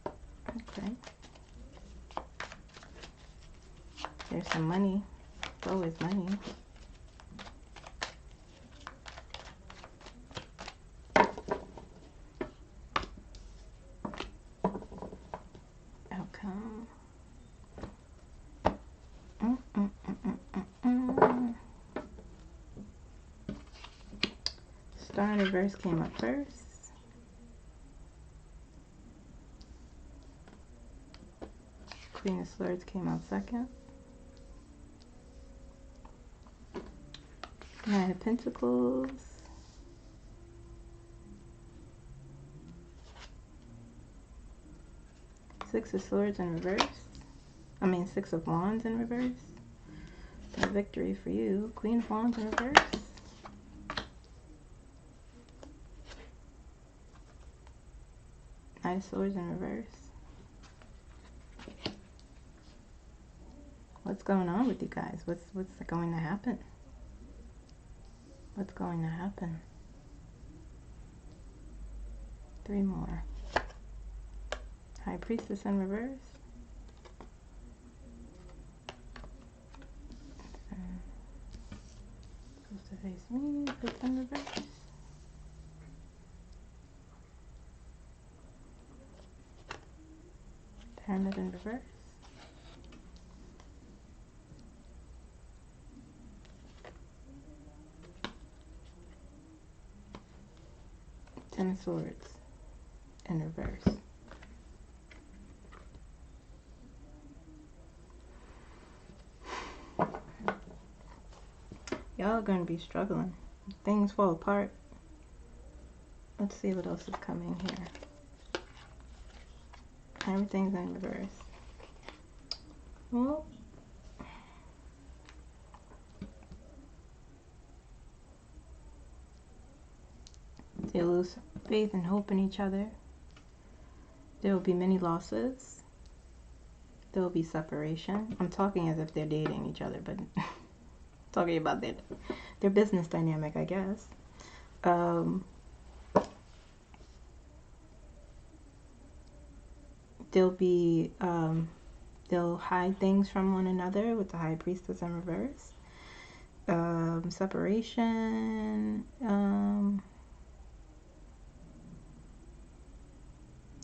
Okay. There's some money. It's always money. Outcome. Star in reverse came up first. Queen of Swords came out second. Nine of Pentacles. Six of Swords in reverse. I mean, Six of Wands in reverse. A victory for you. Queen of Wands in reverse. Nine of Swords in reverse. What's going on with you guys? What's going to happen? What's going to happen? Three more. High Priestess in reverse. Supposed to face me, put in reverse. Hermit in reverse. Ten of Swords in reverse. Y'all are going to be struggling. Things fall apart. Let's see what else is coming here. Everything's in reverse. Well, they lose faith and hope in each other. There will be many losses. There will be separation. I'm talking as if they're dating each other, but talking about their business dynamic, I guess. They'll hide things from one another with the High Priestess in reverse. Separation.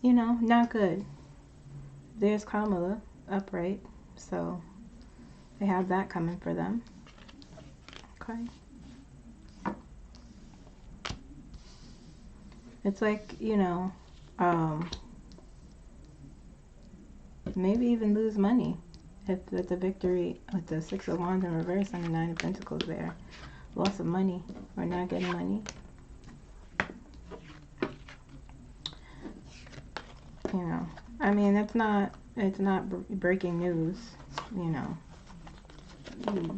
You know, not good. There's Kamala upright, so they have that coming for them. Okay. It's like, you know, maybe even lose money if it's a victory with the Six of Wands in reverse and the Nine of Pentacles there. Loss of money or not getting money. You know, I mean, it's not breaking news, you know,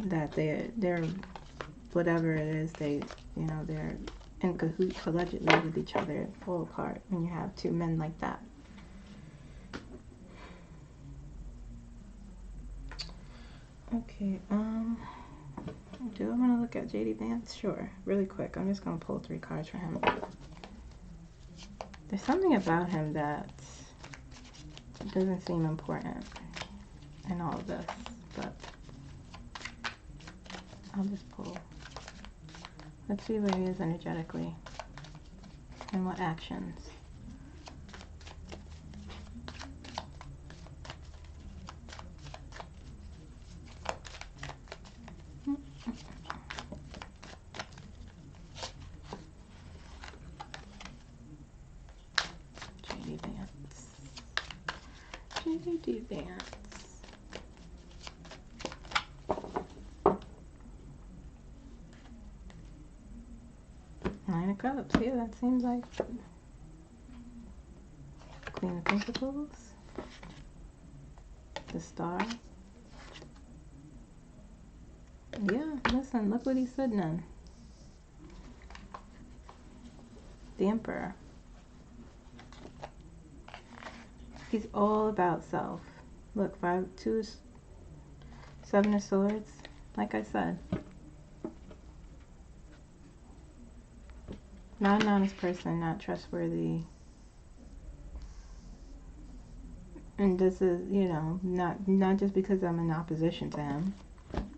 that they're whatever it is, they're in cahoots allegedly with each other. Fall apart when you have two men like that. Okay, do I want to look at J.D. Vance? Sure, really quick. I'm just going to pull 3 cards for him. There's something about him that doesn't seem important in all of this, but I'll just pull. Let's see where he is energetically and what actions. J.D. Vance. Nine of Cups. Yeah, that seems like Queen of Pentacles. The Star. Yeah, listen, look what he's sitting in. the Emperor. He's all about self. Look, 5, 2, 7 of Swords. Like I said, not an honest person, not trustworthy. And this is, you know, not just because I'm in opposition to him,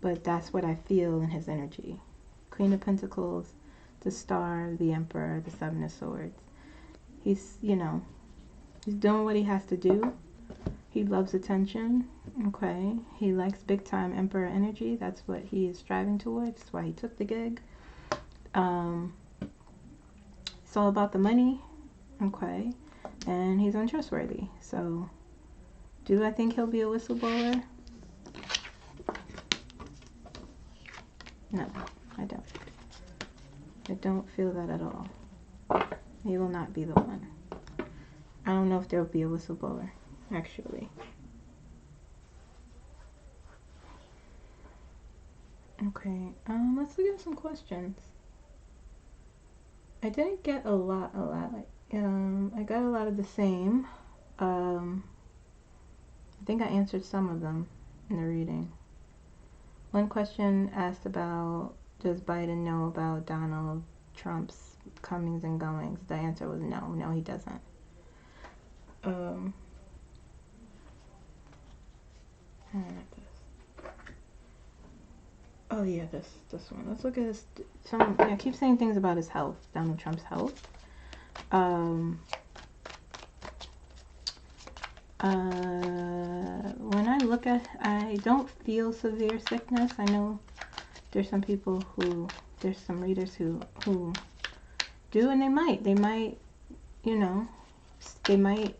but that's what I feel in his energy. Queen of Pentacles, the Star, the Emperor, the 7 of Swords. He's, you know, he's doing what he has to do. He loves attention. Okay. He likes big time Emperor energy. That's what he is striving towards. That's why he took the gig. It's all about the money. Okay. And he's untrustworthy. So, do I think he'll be a whistleblower? No, I don't. I don't feel that at all. He will not be the one. I don't know if there will be a whistleblower, actually. Okay, let's look at some questions. I didn't get a lot. I got a lot of the same. I think I answered some of them in the reading. One question asked about, does Biden know about Donald Trump's comings and goings? The answer was no. No, he doesn't. Oh yeah, this one. Let's look at this. I keep saying things about his health, Donald Trump's health. When I look at, I don't feel severe sickness. I know there's some people who, there's some readers who do, and they might, you know, they might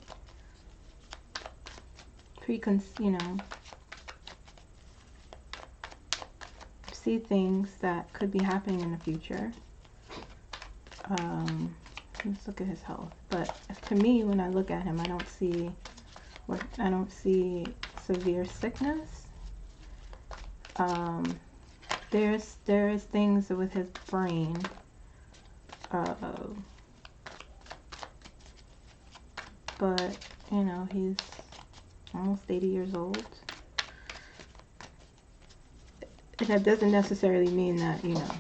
see things that could be happening in the future. Let's look at his health. But to me, when I look at him, I don't see severe sickness. There is things with his brain. But you know, he's almost 80 years old. And that doesn't necessarily mean that, you know,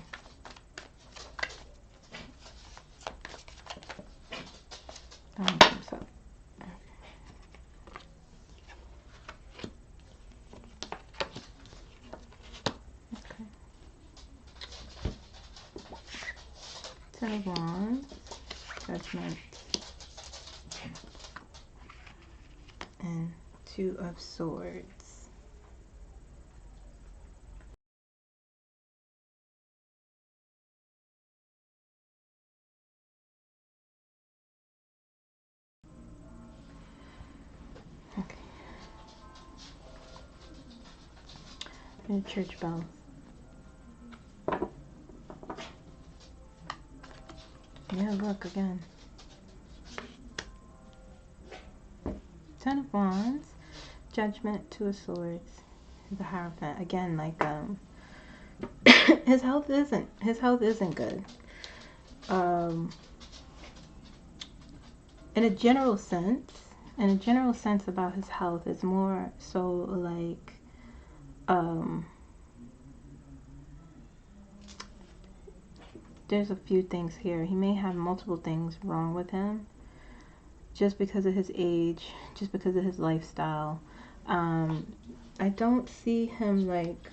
I don't think so. Okay. 10 of Wands, Judgment, and 2 of Swords. Okay. And church bells. Yeah, look again. 10 of Wands, Judgment, 2 of Swords, the Hierophant. Again, like his health isn't good. In a general sense about his health, it's more so like there's a few things here. He may have multiple things wrong with him just because of his age, just because of his lifestyle. I don't see him like,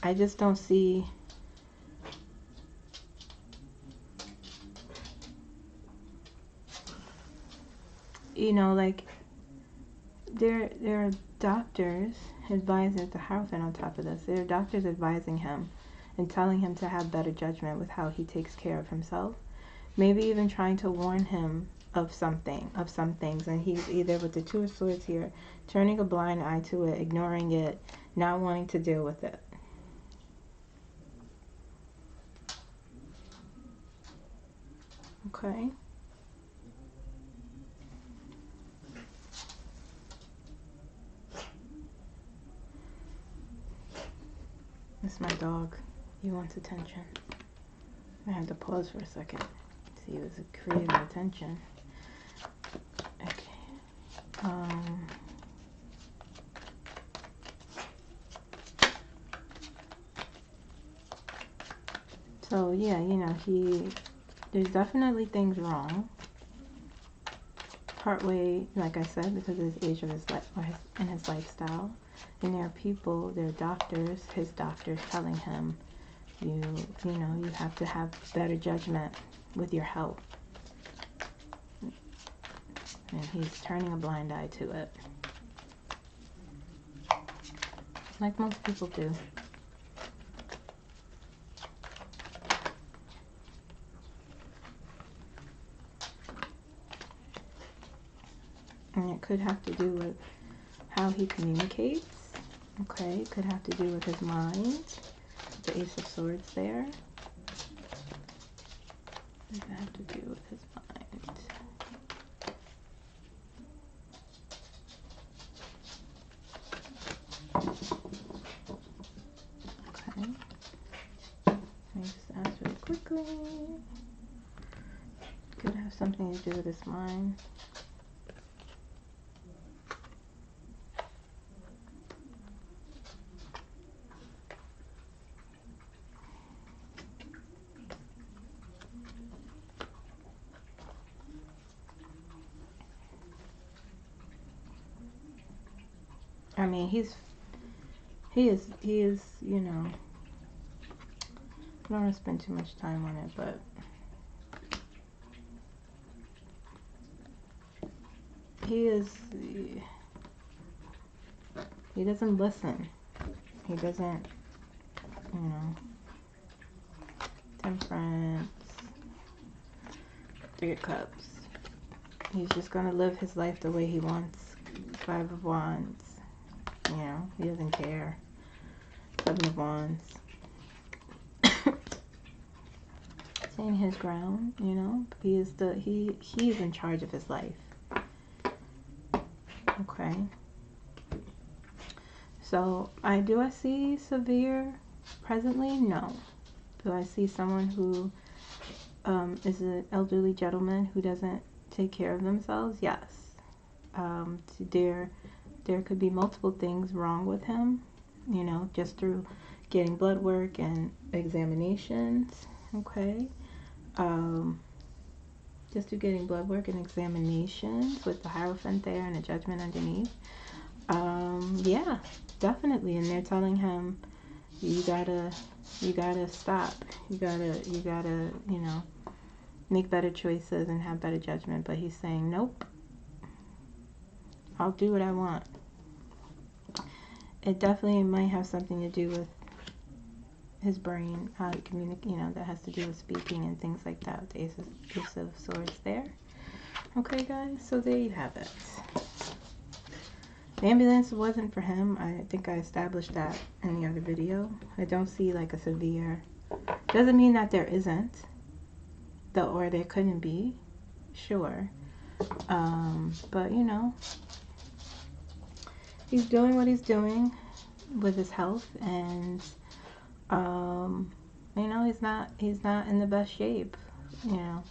I just don't see, you know, like there are doctors advising the Hierophant on top of this. There are doctors advising him and telling him to have better judgment with how he takes care of himself. Maybe even trying to warn him of some things, and he's either, with the 2 of Swords here, turning a blind eye to it, ignoring it, not wanting to deal with it. Okay. It's my dog. He wants attention. I had to pause for a second. See, it was creating attention. Okay. So yeah, you know, there's definitely things wrong. Partway, like I said, because of his age of his life and his lifestyle. And there are people, there are doctors, his doctors telling him, you know, you have to have better judgment with your health. And he's turning a blind eye to it. Like most people do. And it could have to do with how he communicates. Okay, it could have to do with his mind. The Ace of Swords there. It could have to do with his mind. Okay. Let me just ask really quickly. Could have something to do with his mind. I mean, he is, you know, I don't want to spend too much time on it, but he doesn't listen. He doesn't, you know, Temperance, Three of Cups. He's just going to live his life the way he wants. Five of Wands. You know, he doesn't care. Seven of Wands. Staying his ground, you know. He's in charge of his life. Okay. So, do I see severe presently? No. Do I see someone who is an elderly gentleman who doesn't take care of themselves? Yes. There could be multiple things wrong with him, you know, just through getting blood work and examinations, okay? Just through getting blood work and examinations with the Hierophant there and a Judgment underneath. Yeah, definitely. And they're telling him, you gotta stop. You gotta, you know, make better choices and have better judgment. But he's saying, nope, I'll do what I want. It definitely might have something to do with his brain, how he communicates, you know, that has to do with speaking and things like that. The Ace of Swords there. Okay, guys, so there you have it. The ambulance wasn't for him. I think I established that in the other video. I don't see like a severe, doesn't mean that there isn't, or there couldn't be, sure. But you know, he's doing what he's doing with his health, and you know, he's not in the best shape, you know.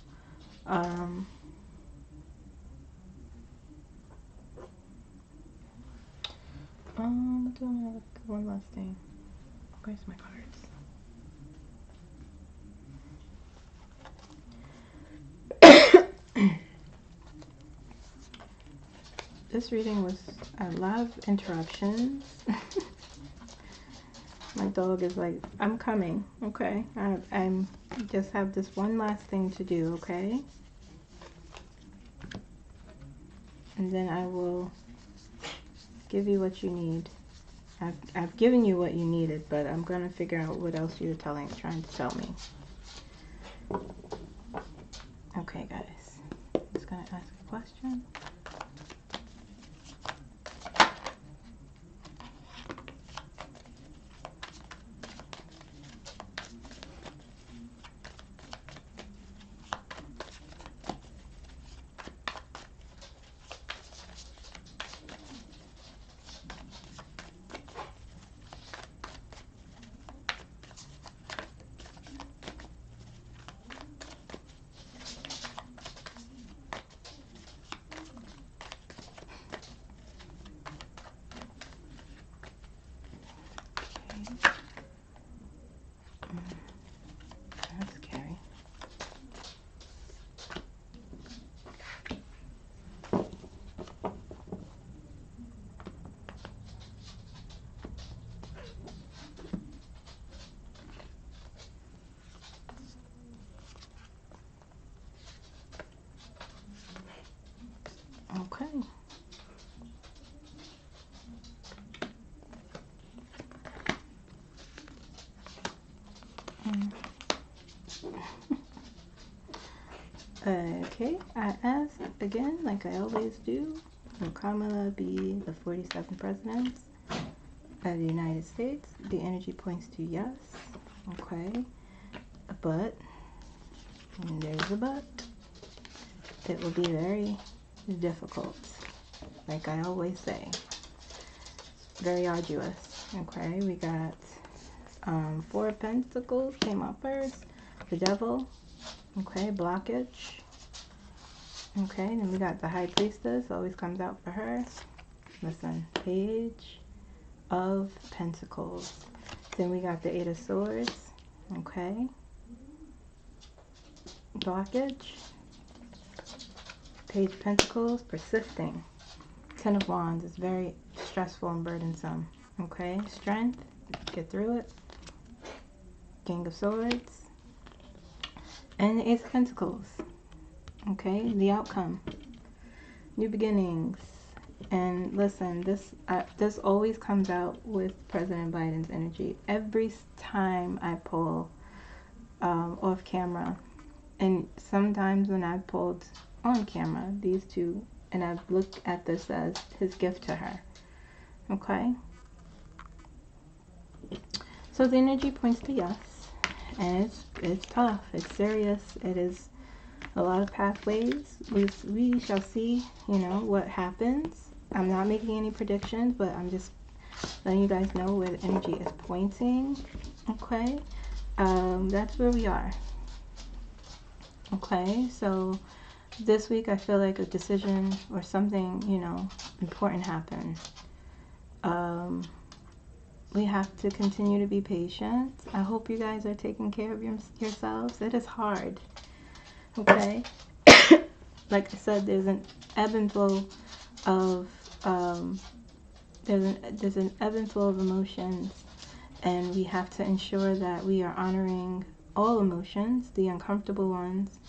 I'm doing one last thing. Where's my cards? This reading was a lot of interruptions. My dog is like, I'm coming, okay? I'm just have this one last thing to do, okay? And then I will give you what you need. I've given you what you needed, but I'm gonna figure out what else you're trying to tell me. Okay, guys. I'm just gonna ask a question. Okay, I ask again, like I always do, will Kamala be the 47th president of the United States? The energy points to yes. Okay, but, and there's a but, it will be very difficult, like I always say, very arduous. Okay, we got 4 of Pentacles came up first, the Devil, okay, blockage. Okay, then we got the High Priestess, always comes out for her. Listen, Page of Pentacles. Then we got the 8 of Swords, okay. Blockage. Page of Pentacles, persisting. 10 of Wands is very stressful and burdensome, okay. Strength, get through it. King of Swords. And the 8 of Pentacles. Okay, the outcome, new beginnings. And listen, this always comes out with President Biden's energy every time I pull off camera, and sometimes when I pulled on camera, these two, and I've looked at this as his gift to her. Okay, so the energy points to yes, and it's tough, it's serious, it is a lot of pathways. We shall see, you know, what happens. I'm not making any predictions, but I'm just letting you guys know where the energy is pointing. Okay, that's where we are. Okay, so this week I feel like a decision or something, you know, important happened. We have to continue to be patient. I hope you guys are taking care of yourselves. It is hard. Okay, like I said, there's an ebb and flow of there's an ebb and flow of emotions, and we have to ensure that we are honoring all emotions, the uncomfortable ones,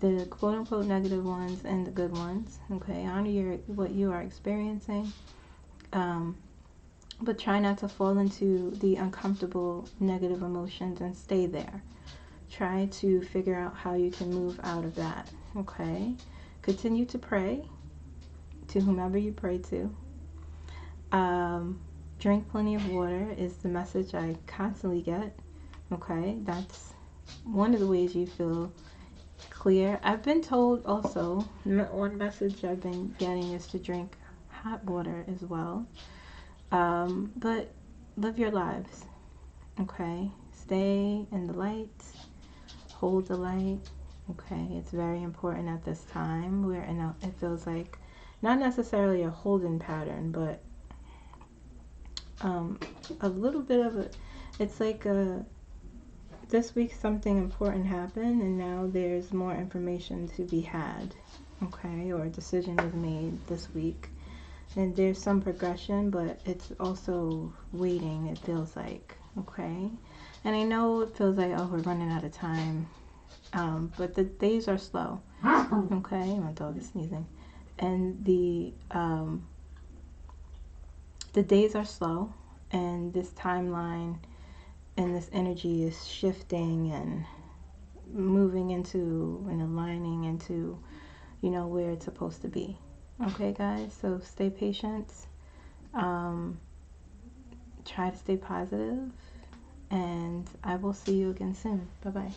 the quote-unquote negative ones, and the good ones. Okay, honor what you are experiencing, but try not to fall into the uncomfortable negative emotions and stay there. Try to figure out how you can move out of that. Okay, continue to pray to whomever you pray to. Drink plenty of water is the message I constantly get. Okay, that's one of the ways you feel clear. I've been told also, one message I've been getting is to drink hot water as well. But live your lives. Okay, stay in the light. Hold the light. Okay, it's very important at this time. We're in a, it feels like not necessarily a holding pattern, but a little bit of a, it's like this week something important happened, and now there's more information to be had. Okay, or a decision is made this week, and there's some progression, but it's also waiting, it feels like. Okay, and I know it feels like, oh, we're running out of time, but the days are slow. Okay, my dog is sneezing, and the days are slow, and this timeline and this energy is shifting and moving into and aligning into, you know, where it's supposed to be. Okay, guys, so stay patient. Try to stay positive, and I will see you again soon. Bye-bye.